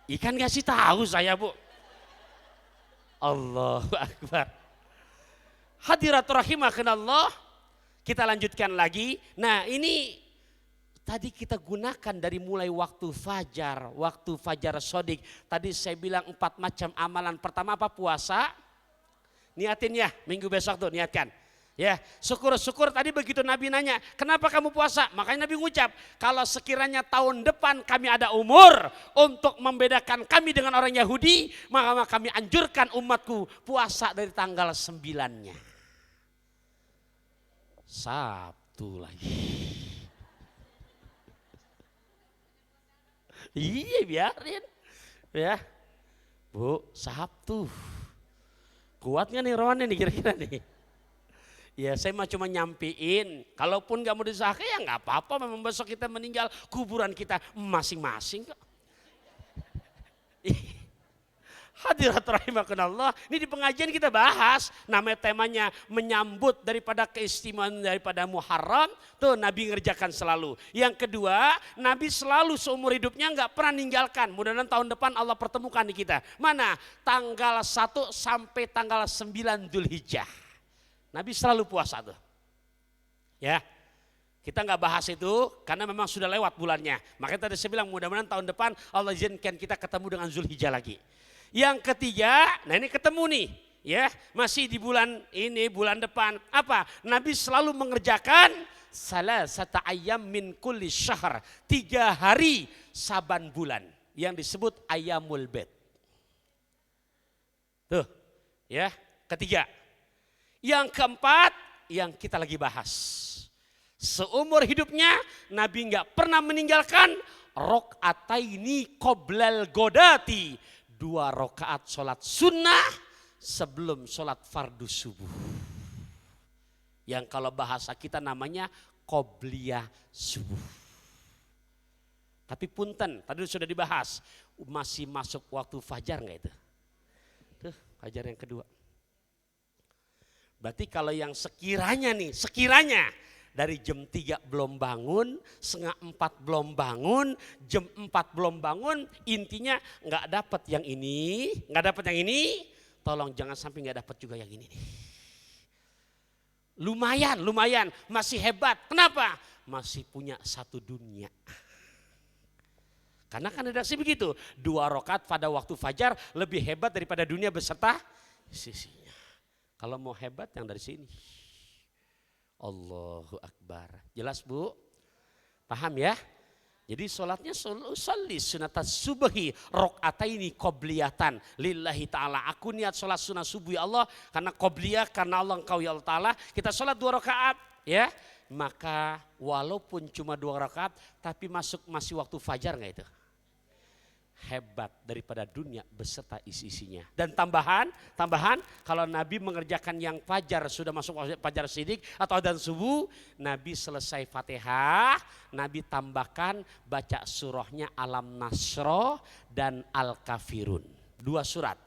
Ikan kasih tahu saya bu. Allahu Akbar. Hadirat rahimakumullah, kita lanjutkan lagi. Nah ini tadi kita gunakan dari mulai waktu fajar sodik. Tadi saya bilang 4 macam amalan. Pertama apa? Puasa. Niatin ya, minggu besok tuh niatkan. Ya, syukur tadi begitu Nabi nanya, kenapa kamu puasa? Makanya Nabi ngucap, kalau sekiranya tahun depan kami ada umur untuk membedakan kami dengan orang Yahudi, maka kami anjurkan umatku puasa dari tanggal 9-nya. Sabtu lagi. Iya biarin. Ya. Bu, Sabtu. Kuat gak nih rohannya nih kira-kira nih? Ya saya mah cuma nyampiin. Kalaupun gak mau disahkan ya gak apa-apa. Memang besok kita meninggal, kuburan kita masing-masing kok. Hadirat rahimakumullah, ini di pengajian kita bahas, namanya temanya menyambut daripada keistimewaan daripada Muharram, tuh Nabi ngerjakan selalu. Yang kedua, Nabi selalu seumur hidupnya nggak pernah ninggalkan, mudah-mudahan tahun depan Allah pertemukan di kita. Mana? Tanggal 1 sampai tanggal 9 Dzulhijjah. Nabi selalu puasa tuh. Ya. Kita nggak bahas itu karena memang sudah lewat bulannya. Makanya tadi saya bilang mudah-mudahan tahun depan Allah izinkan kita ketemu dengan Dzulhijjah lagi. Yang ketiga, nah ini ketemu nih, ya masih di bulan ini, bulan depan. Apa? Nabi selalu mengerjakan salasata ayyam min kulli syahr, 3 hari saban bulan yang disebut ayyamul bid. Tuh, ya ketiga. Yang keempat, yang kita lagi bahas. Seumur hidupnya Nabi nggak pernah meninggalkan rok'ataini qoblal godati. 2 rakaat sholat sunnah sebelum sholat fardu subuh. Yang kalau bahasa kita namanya qobliyah subuh. Tapi punten, tadi sudah dibahas. Masih masuk waktu fajar enggak itu? Tuh, fajar yang kedua. Berarti kalau yang sekiranya dari jam 3 belum bangun, 3:30 belum bangun, jam 4 belum bangun, intinya nggak dapat yang ini, tolong jangan sampai nggak dapat juga yang ini. Lumayan, masih hebat. Kenapa? Masih punya satu dunia. Karena kan redaksi begitu, 2 rakaat pada waktu fajar lebih hebat daripada dunia beserta sisinya. Kalau mau hebat yang dari sini. Allahu Akbar. Jelas bu? Paham ya? Jadi sholatnya sholli sunatas subuhi rokataini qobliyatan lillahi ta'ala. Aku niat sholat sunat subuh ya Allah karena qobliyah, karena Allah engkau ya Allah ta'ala. Kita sholat 2 rakaat ya. Maka walaupun cuma 2 rakaat tapi masih waktu fajar gak itu? Hebat daripada dunia beserta isi-isinya. Dan tambahan kalau Nabi mengerjakan yang fajar, sudah masuk fajar sidik atau adzan subuh, Nabi selesai Fatihah, Nabi tambahkan baca surahnya Alam Nasroh dan Al-Kafirun. 2 surat.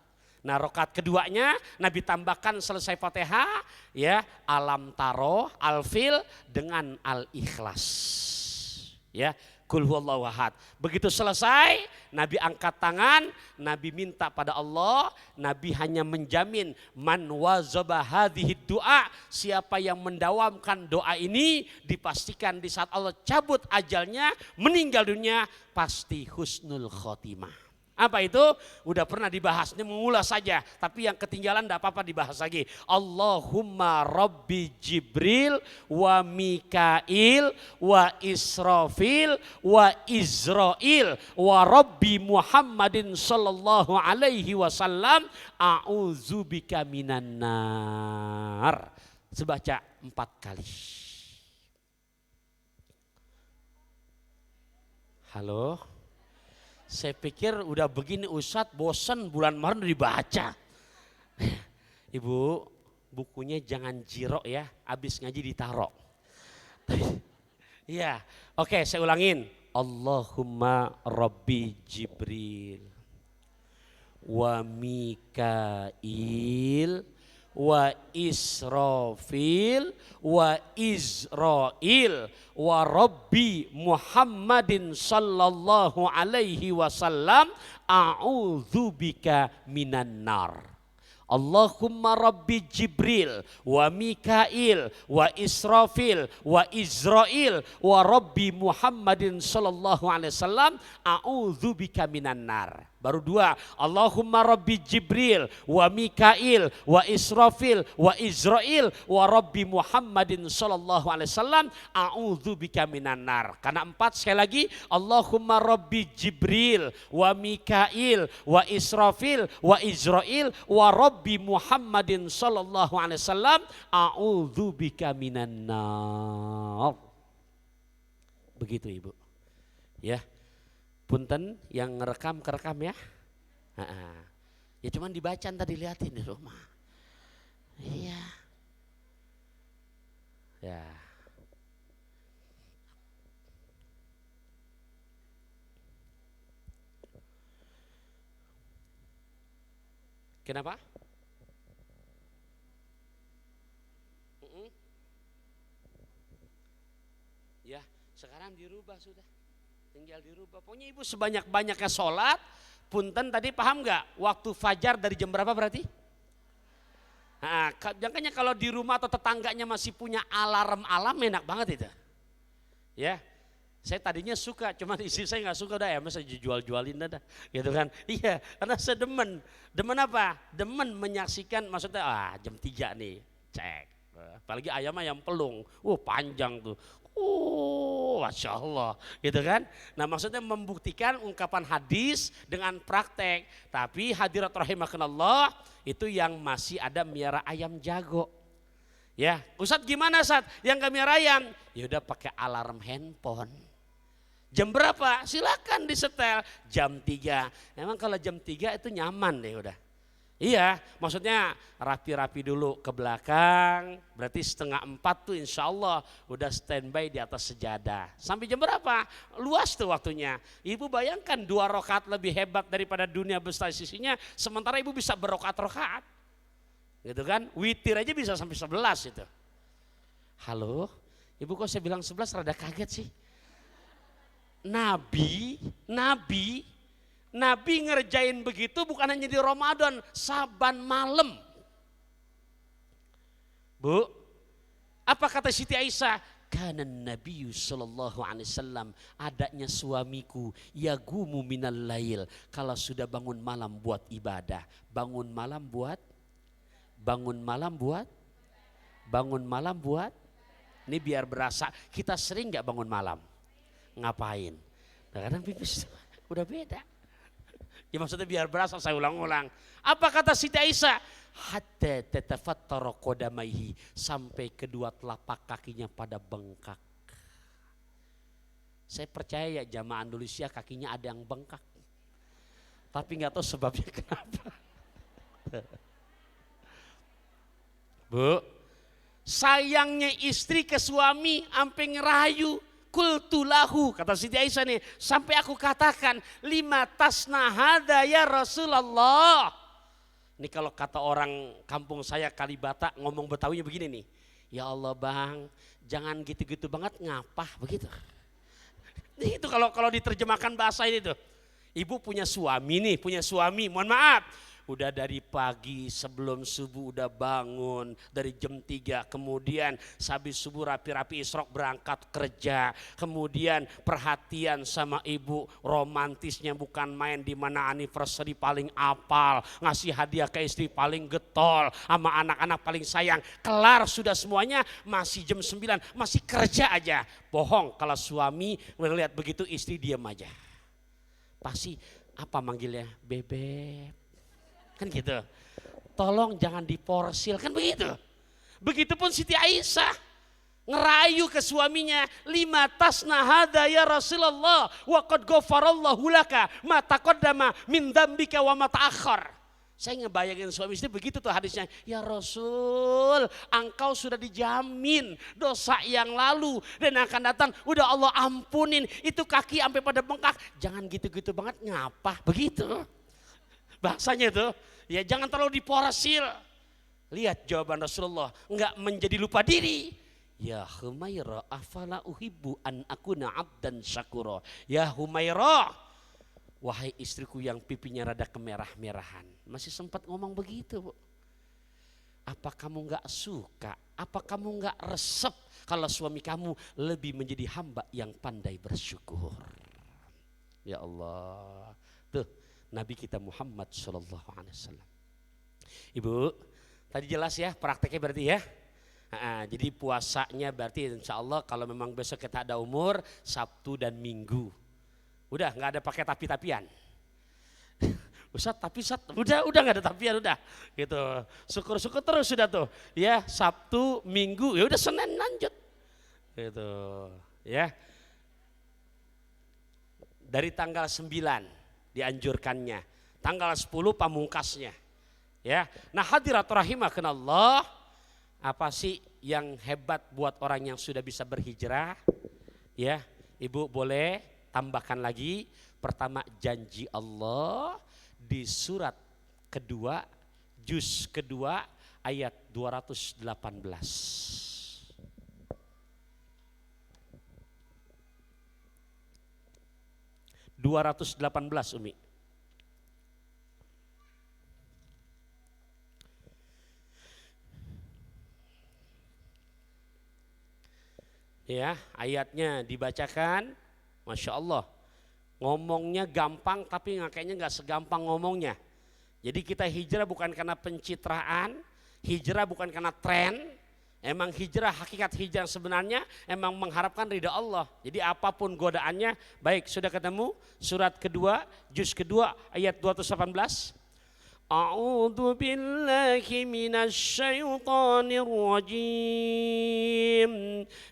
Nah, rakaat keduanya Nabi tambahkan selesai Fatihah ya Alam Taroh, Al-Fil dengan Al-Ikhlas. Ya. Qul huwallahu ahad. Begitu selesai, Nabi angkat tangan, Nabi minta pada Allah, Nabi hanya menjamin man wazaba hadhihi doa, siapa yang mendawamkan doa ini dipastikan di saat Allah cabut ajalnya, meninggal dunia pasti husnul khotimah. Apa itu? Udah pernah dibahas, ini mengulas saja. Tapi yang ketinggalan tidak apa-apa dibahas lagi. Allahumma Rabbi Jibril wa Mikail wa Israfil wa Izrail wa Rabbi Muhammadin sallallahu alaihi wasallam a'udzubika minan nar. Sebaca 4 kali. Halo? Saya pikir udah begini Ustadz bosan bulan Maret dibaca. Ibu bukunya jangan jirok ya, habis ngaji ditaruh. Iya, oke saya ulangin. Allahumma Rabbi Jibril wa Mikail wa Israfil wa Izrail wa Rabbi Muhammadin sallallahu alaihi wasallam a'udzubika minan nar. Allahumma Rabbi Jibril wa Mikail wa Israfil wa Izrail wa Rabbi Muhammadin sallallahu alaihi wasallam a'udzubika minan nar. Baru 2, Allahumma Rabbi Jibril wa Mikail wa Israfil wa Izrail wa Rabbi Muhammadin sallallahu alaihi wasallam a'udzubika minan nar. Karena 4 sekali lagi, Allahumma Rabbi Jibril wa Mikail wa Israfil wa Izrail wa Rabbi Muhammadin sallallahu alaihi wasallam a'udzubika minan nar. Begitu Ibu. Ya. Punten yang ngerekam kerekam ya. Ya cuman dibaca tadi liatin di rumah. Iya. Ya. Kenapa? Ya, sekarang dirubah sudah. Tinggal dirubah. Pokoknya Ibu sebanyak-banyaknya sholat. Punten tadi paham nggak? Waktu fajar dari jam berapa berarti? Nah, makanya kalau di rumah atau tetangganya masih punya alarm enak banget itu. Ya, saya tadinya suka, cuman istri saya nggak suka, udah ya masa jual-jualin dah, gitu kan? Iya, karena saya demen apa? Demen menyaksikan, maksudnya jam 3 nih, cek. Apalagi ayam pelung, panjang tuh. Masya Allah, gitu kan? Nah maksudnya membuktikan ungkapan hadis dengan praktek. Tapi hadirat rahimakumullah itu yang masih ada miara ayam jago. Ya, Ustadz gimana Ustadz? Yang gak miara ayam? Ya udah pakai alarm handphone. Jam berapa? Silakan disetel. Jam 3. Memang kalau jam 3 itu nyaman deh udah. Iya, maksudnya rapi-rapi dulu ke belakang, berarti 3:30 tuh insya Allah udah standby di atas sejadah. Sampai jam berapa? Luas tuh waktunya. Ibu bayangkan 2 rakaat lebih hebat daripada dunia beserta sisinya, sementara ibu bisa berokat-rokaat. Gitu kan, witir aja bisa sampai 11 itu. Halo, ibu kok saya bilang 11 rada kaget sih. Nabi ngerjain begitu bukan hanya di Ramadan, saban malam. Bu, apa kata Siti Aisyah? Kana Nabi sallallahu alaihi wasallam, adanya suamiku yagumu minal lail, kalau sudah bangun malam buat ibadah, bangun malam buat ini biar berasa kita sering nggak bangun malam. Ngapain? Kadang pipis udah beda. Ya maksudnya biar berasa, saya ulang-ulang. Apa kata Siti Aisyah? Hatta tatafattara qadamaihi, sampai kedua telapak kakinya pada bengkak. Saya percaya ya jamaah Andalusia kakinya ada yang bengkak. Tapi nggak tahu sebabnya kenapa. Bu, sayangnya istri ke suami sampai ngerayu. Kultulahu, kata Siti Aisyah nih, sampai aku katakan, lima tasna hada ya Rasulullah. Ini kalau kata orang kampung saya Kalibata ngomong Betawinya begini nih. Ya Allah bang, jangan gitu-gitu banget, ngapa begitu. Itu kalau diterjemahkan bahasa ini tuh. Ibu punya suami nih, mohon maaf. Udah dari pagi sebelum subuh udah bangun dari jam 3, kemudian habis subuh rapi-rapi isrok berangkat kerja, kemudian perhatian sama ibu, romantisnya bukan main, di mana anniversary paling apal, ngasih hadiah ke istri paling getol, sama anak-anak paling sayang. Kelar sudah semuanya, masih jam 9 masih kerja aja. Bohong kalau suami melihat begitu istri diam aja. Pasti apa manggilnya? Bebek. Kan gitu. Tolong jangan diporsil, kan begitu. Begitupun Siti Aisyah ngerayu ke suaminya, lima tasna hada ya Rasulullah wa qad ghafarallahu laka ma taqaddama min dzambika wa ma ta'akhkhar. Saya ngebayangin suami istri begitu tuh hadisnya. Ya Rasul, engkau sudah dijamin dosa yang lalu dan akan datang udah Allah ampunin. Itu kaki sampai pada bengkak. Jangan gitu-gitu banget, ngapa begitu. Bahasanya tuh, ya jangan terlalu diporsil. Lihat jawaban Rasulullah, enggak menjadi lupa diri. Ya Humairah, afala uhibbu an akuna abdan syakura. Ya Humairah, wahai istriku yang pipinya rada kemerah-merahan. Masih sempat ngomong begitu, Bu. Apa kamu enggak suka? Apa kamu enggak resep kalau suami kamu lebih menjadi hamba yang pandai bersyukur? Ya Allah. Tuh, Nabi kita Muhammad SAW. Ibu, tadi jelas ya prakteknya berarti ya. Jadi puasanya berarti insya Allah kalau memang besok kita ada umur, Sabtu dan Minggu. Udah nggak ada pakai tapi-tapian. Ustaz, tapi Ustaz, udah nggak ada tapian udah. Gitu. Syukur-syukur terus sudah tuh. Ya, Sabtu, Minggu, ya udah Senin lanjut. Gitu. Ya. Dari tanggal 9 dianjurkannya, tanggal 10 pamungkasnya. Ya. Nah, hadirat rahimakumullah, apa sih yang hebat buat orang yang sudah bisa berhijrah? Ya, Ibu boleh tambahkan lagi. Pertama, janji Allah di surat kedua, juz kedua ayat 218. 218 Umi. Ya, ayatnya dibacakan, Masya Allah. Ngomongnya gampang tapi kayaknya nggak segampang ngomongnya. Jadi kita hijrah bukan karena pencitraan, hijrah bukan karena tren. Emang hijrah, hakikat hijrah sebenarnya emang mengharapkan ridha Allah. Jadi apapun godaannya, baik sudah ketemu surat kedua, juz kedua ayat 218. A'udzu billahi minasyaitonir rajim.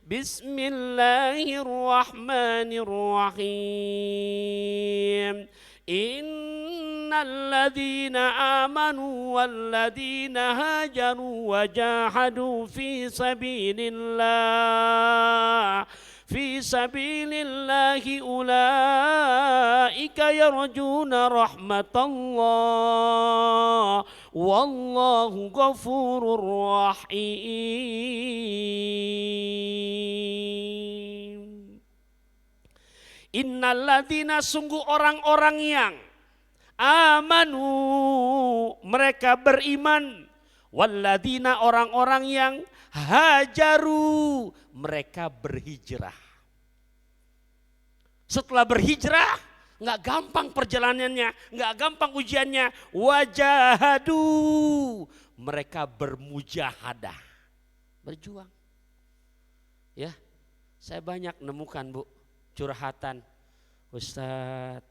Bismillahirrahmanirrahim. Innalladzina amanu walladzina hajaru wajahadu fi sabilillahi ulaika yarjuna rahmatallah wallahu ghafurur rahim. Innalladzina, sungguh orang-orang yang amanu, mereka beriman, walladzina, orang-orang yang hajaru, mereka berhijrah. Setelah berhijrah nggak gampang perjalanannya, nggak gampang ujiannya. Wajahadu, mereka bermujahadah, berjuang. Ya, saya banyak nemukan Bu curhatan, Ustadz,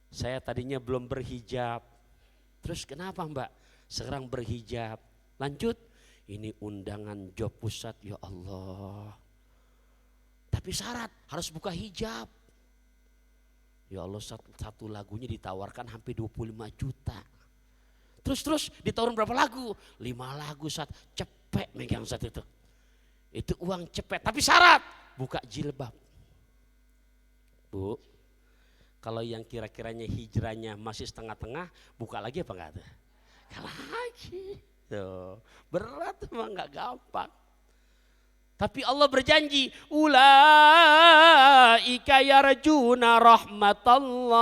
saya tadinya belum berhijab. Terus kenapa Mbak? Sekarang berhijab. Lanjut, ini undangan job Ustadz, ya Allah. Tapi syarat harus buka hijab. Ya Allah, satu lagunya ditawarkan hampir 25 juta. Terus ditawarin berapa lagu? 5 lagu Ustadz, cepet megang Ustadz itu. Itu uang cepet, tapi syarat buka jilbab. Bu, kalau yang kira-kiranya hijrahnya masih setengah-tengah, buka lagi apa enggak tuh? Enggak lagi. Tuh, berat emang enggak gampang. Tapi Allah berjanji, ulaika yarjuna rahmatallah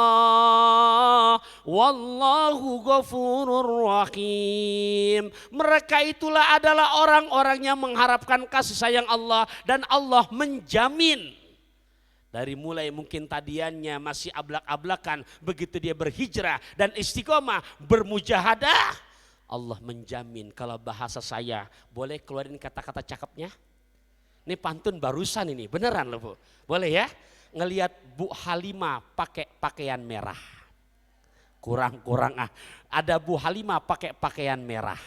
wallahu ghafurur rahim. Mereka itulah adalah orang-orang yang mengharapkan kasih sayang Allah dan Allah menjamin. Dari mulai mungkin tadiannya masih ablak-ablakan, begitu dia berhijrah dan istiqomah bermujahadah, Allah menjamin. Kalau bahasa saya, boleh keluarin kata-kata cakepnya? Ini pantun barusan ini, beneran loh Bu. Boleh ya? Ngelihat Bu Halimah pakai pakaian merah. Kurang-kurang ada Bu Halimah pakai pakaian merah.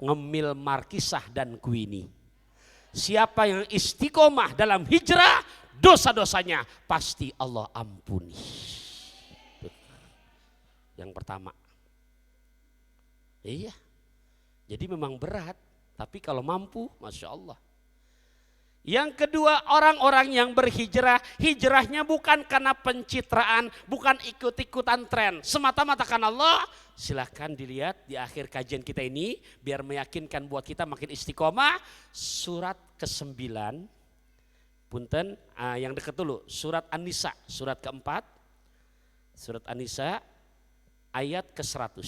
Ngemil Markisah dan Queenie. Siapa yang istiqomah dalam hijrah, dosa-dosanya pasti Allah ampuni. Yang pertama. Iya. Jadi memang berat, tapi kalau mampu, Masya Allah. Yang kedua, orang-orang yang berhijrah, hijrahnya bukan karena pencitraan, bukan ikut-ikutan tren. Semata-mata karena Allah. Silahkan dilihat di akhir kajian kita ini, biar meyakinkan buat kita makin istiqomah. Surat ke-9, punten, yang deket dulu, surat An-Nisa, surat keempat. Surat An-Nisa, ayat ke-100.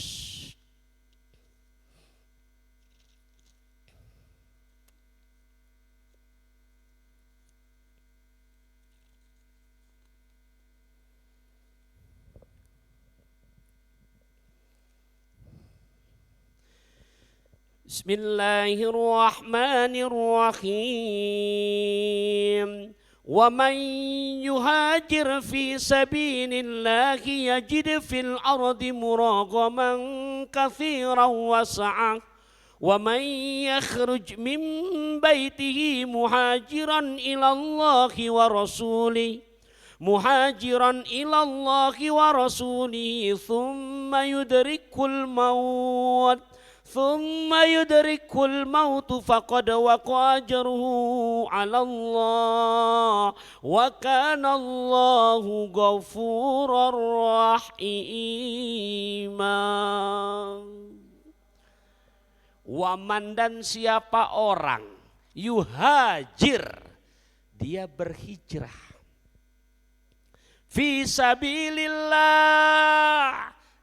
Bismillahirrahmanirrahim. Wa man yuhajir fi sabilillahi yajid fil ardi muragaman katsiran wa sa'ah. Wa man yakhruj min baitihi muhajiran ila Allahi wa rasulih. Muhajiran ila Allahi wa rasulih thumma yudrikul maut. ثم يدرك الموت فقد وقع أجره على الله وكان الله غفورا رحيما. Waman, dan siapa orang yuhajir, dia berhijrah, fi sabilillah,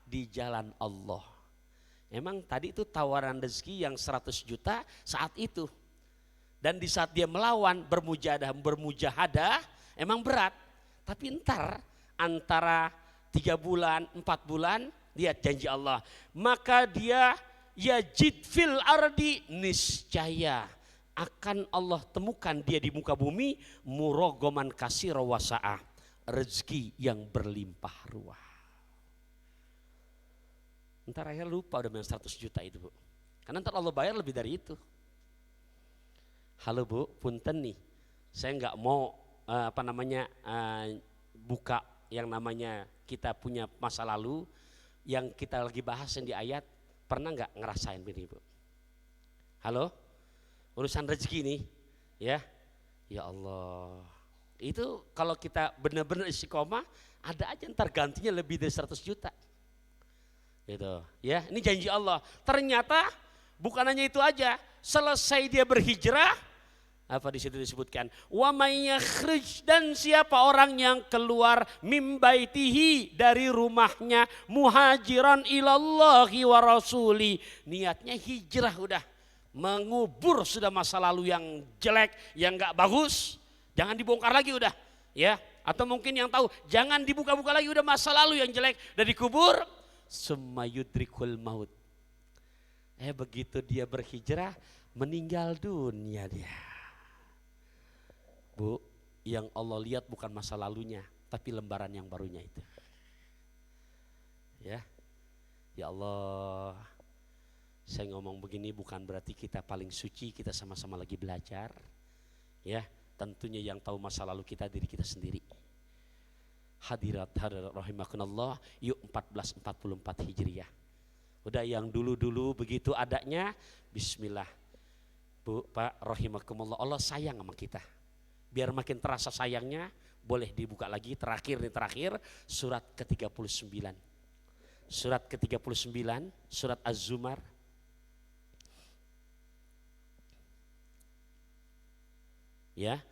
di jalan Allah. Emang tadi itu tawaran rezeki yang 100 juta saat itu. Dan di saat dia melawan bermujahadah emang berat. Tapi ntar antara 3 bulan, 4 bulan, lihat janji Allah. Maka dia yajid fil ardi, niscaya akan Allah temukan dia di muka bumi murogoman kasir wasaah, rezeki yang berlimpah ruah. Ntar akhirnya lupa udah main 100 juta itu Bu. Karena ntar Allah bayar lebih dari itu. Halo Bu, punten nih. Saya nggak mau buka yang namanya kita punya masa lalu yang kita lagi bahas yang di ayat. Pernah nggak ngerasain begini Bu? Halo? Urusan rezeki nih, ya. Ya Allah. Itu kalau kita benar-benar istiqomah, ada aja ntar gantinya lebih dari 100 juta. Gitu ya, ini janji Allah. Ternyata bukan hanya itu aja, selesai dia berhijrah, apa di situ disebutkan, wa may yakhruj, dan siapa orang yang keluar mim baitihi, dari rumahnya, muhajiran ilallahi wa rasuli, niatnya hijrah, udah mengubur sudah masa lalu yang jelek, yang enggak bagus, jangan dibongkar lagi udah, ya. Atau mungkin yang tahu, jangan dibuka-buka lagi, udah masa lalu yang jelek dan dikubur. Summa yudrikul maut. Begitu dia berhijrah, meninggal dunia dia. Bu, Yang Allah lihat bukan masa lalunya, tapi lembaran yang barunya itu. Ya, ya Allah, saya ngomong begini bukan berarti kita paling suci, kita sama-sama lagi belajar. Ya, tentunya yang tahu masa lalu kita diri kita sendiri. Hadirat rahimakumullah, yuk 1444 Hijriah. Udah yang dulu-dulu begitu adanya, bismillah. Bu, Pak, rahimakumullah, Allah sayang sama kita. Biar makin terasa sayangnya, boleh dibuka lagi terakhir surat ke-39. Surat ke-39, surat Az-Zumar. Ya,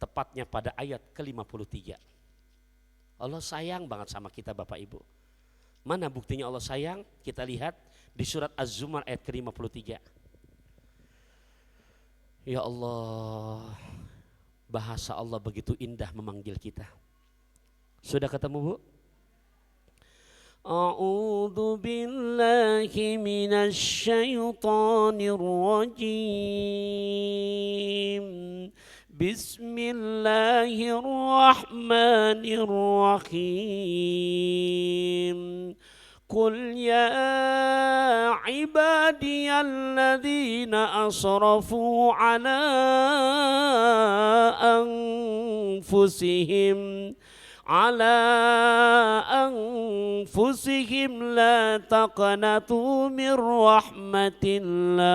tepatnya pada ayat ke-53. Allah sayang banget sama kita Bapak Ibu. Mana buktinya Allah sayang? Kita lihat di surat Az-Zumar ayat ke-53. Ya Allah, bahasa Allah begitu indah memanggil kita. Sudah ketemu Bu? A'udzu billahi minasy syaithanir rajim. Bismillahirrahmanirrahim. Qul ya ibadiyalladzina asrafu ala anfusihim la taqnatu min rahmatillah.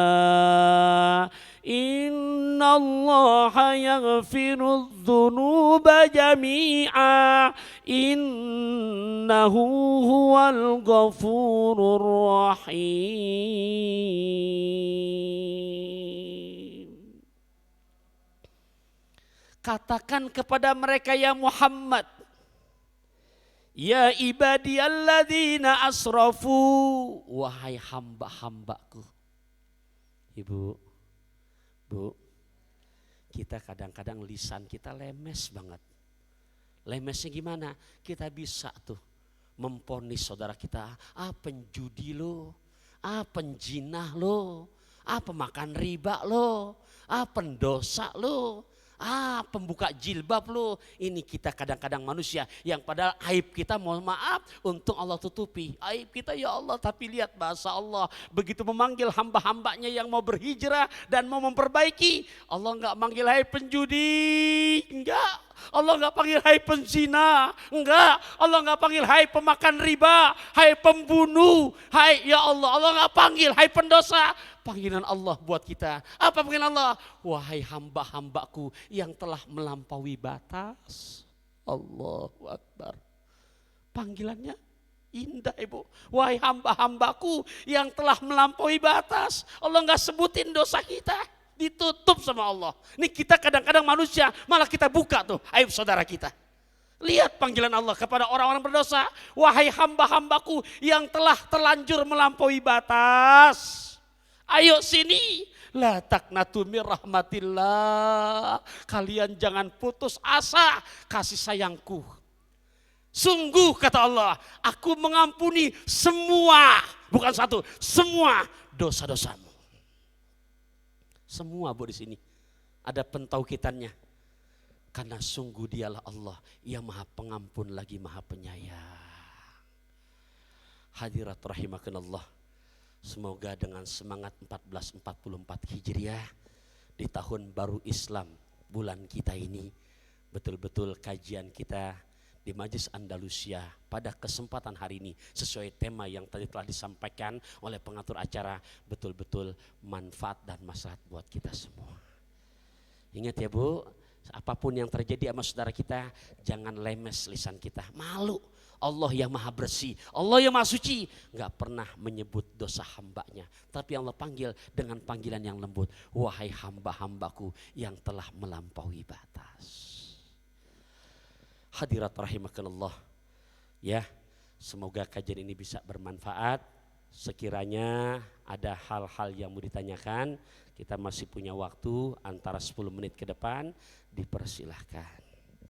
Innallaha yaghfiru dzunuba jami'a innahu huwal ghafurur rahim. Katakan kepada mereka ya Muhammad, ya ibadiyalladzina asrafu, wahai hamba-hambaku. Ibu, Bu, kita kadang-kadang lisan kita lemes banget. Lemesnya gimana? Kita bisa tuh memponis saudara kita, penjudi lo, penjinah lo, pemakan riba lo, pendosa lo, pembuka jilbab lo. Ini kita kadang-kadang manusia yang padahal aib kita mohon maaf untung Allah tutupi. Aib kita ya Allah, tapi lihat bahasa Allah begitu memanggil hamba-hambanya yang mau berhijrah dan mau memperbaiki. Allah enggak manggil hai penjudi, enggak. Allah enggak panggil hai penzina, enggak. Allah enggak panggil hai pemakan riba, hai pembunuh, hai ya Allah. Allah enggak panggil hai pendosa. Panggilan Allah buat kita. Apa panggilan Allah? Wahai hamba-hambaku yang telah melampaui batas. Allahu Akbar. Panggilannya indah Ibu. Wahai hamba-hambaku yang telah melampaui batas. Allah enggak sebutin dosa kita. Ditutup sama Allah. Ini kita kadang-kadang manusia malah kita buka tuh aib saudara kita. Lihat panggilan Allah kepada orang-orang berdosa. Wahai hamba-hambaku yang telah terlanjur melampaui batas. Ayo sini, la taqnatu mir rahmatillah. Kalian jangan putus asa kasih sayangku. Sungguh kata Allah, aku mengampuni semua, bukan satu, semua dosa-dosamu. Semua Bu di sini ada pentauhidannya. Karena sungguh dialah Allah yang maha pengampun lagi maha penyayang. Hadirat rahimakumullah. Semoga dengan semangat 1444 Hijriah di tahun baru Islam bulan kita ini, betul-betul kajian kita di Majelis Andalusia pada kesempatan hari ini sesuai tema yang tadi telah disampaikan oleh pengatur acara, betul-betul manfaat dan maslahat buat kita semua. Ingat ya Bu, apapun yang terjadi sama saudara kita, jangan lemes lisan kita, malu. Allah yang maha bersih, Allah yang maha suci, gak pernah menyebut dosa hambanya. Tapi Allah panggil dengan panggilan yang lembut. Wahai hamba-hambaku yang telah melampaui batas. Hadirat rahimakumullah. Ya, semoga kajian ini bisa bermanfaat. Sekiranya ada hal-hal yang mau ditanyakan, kita masih punya waktu antara 10 menit ke depan, dipersilahkan.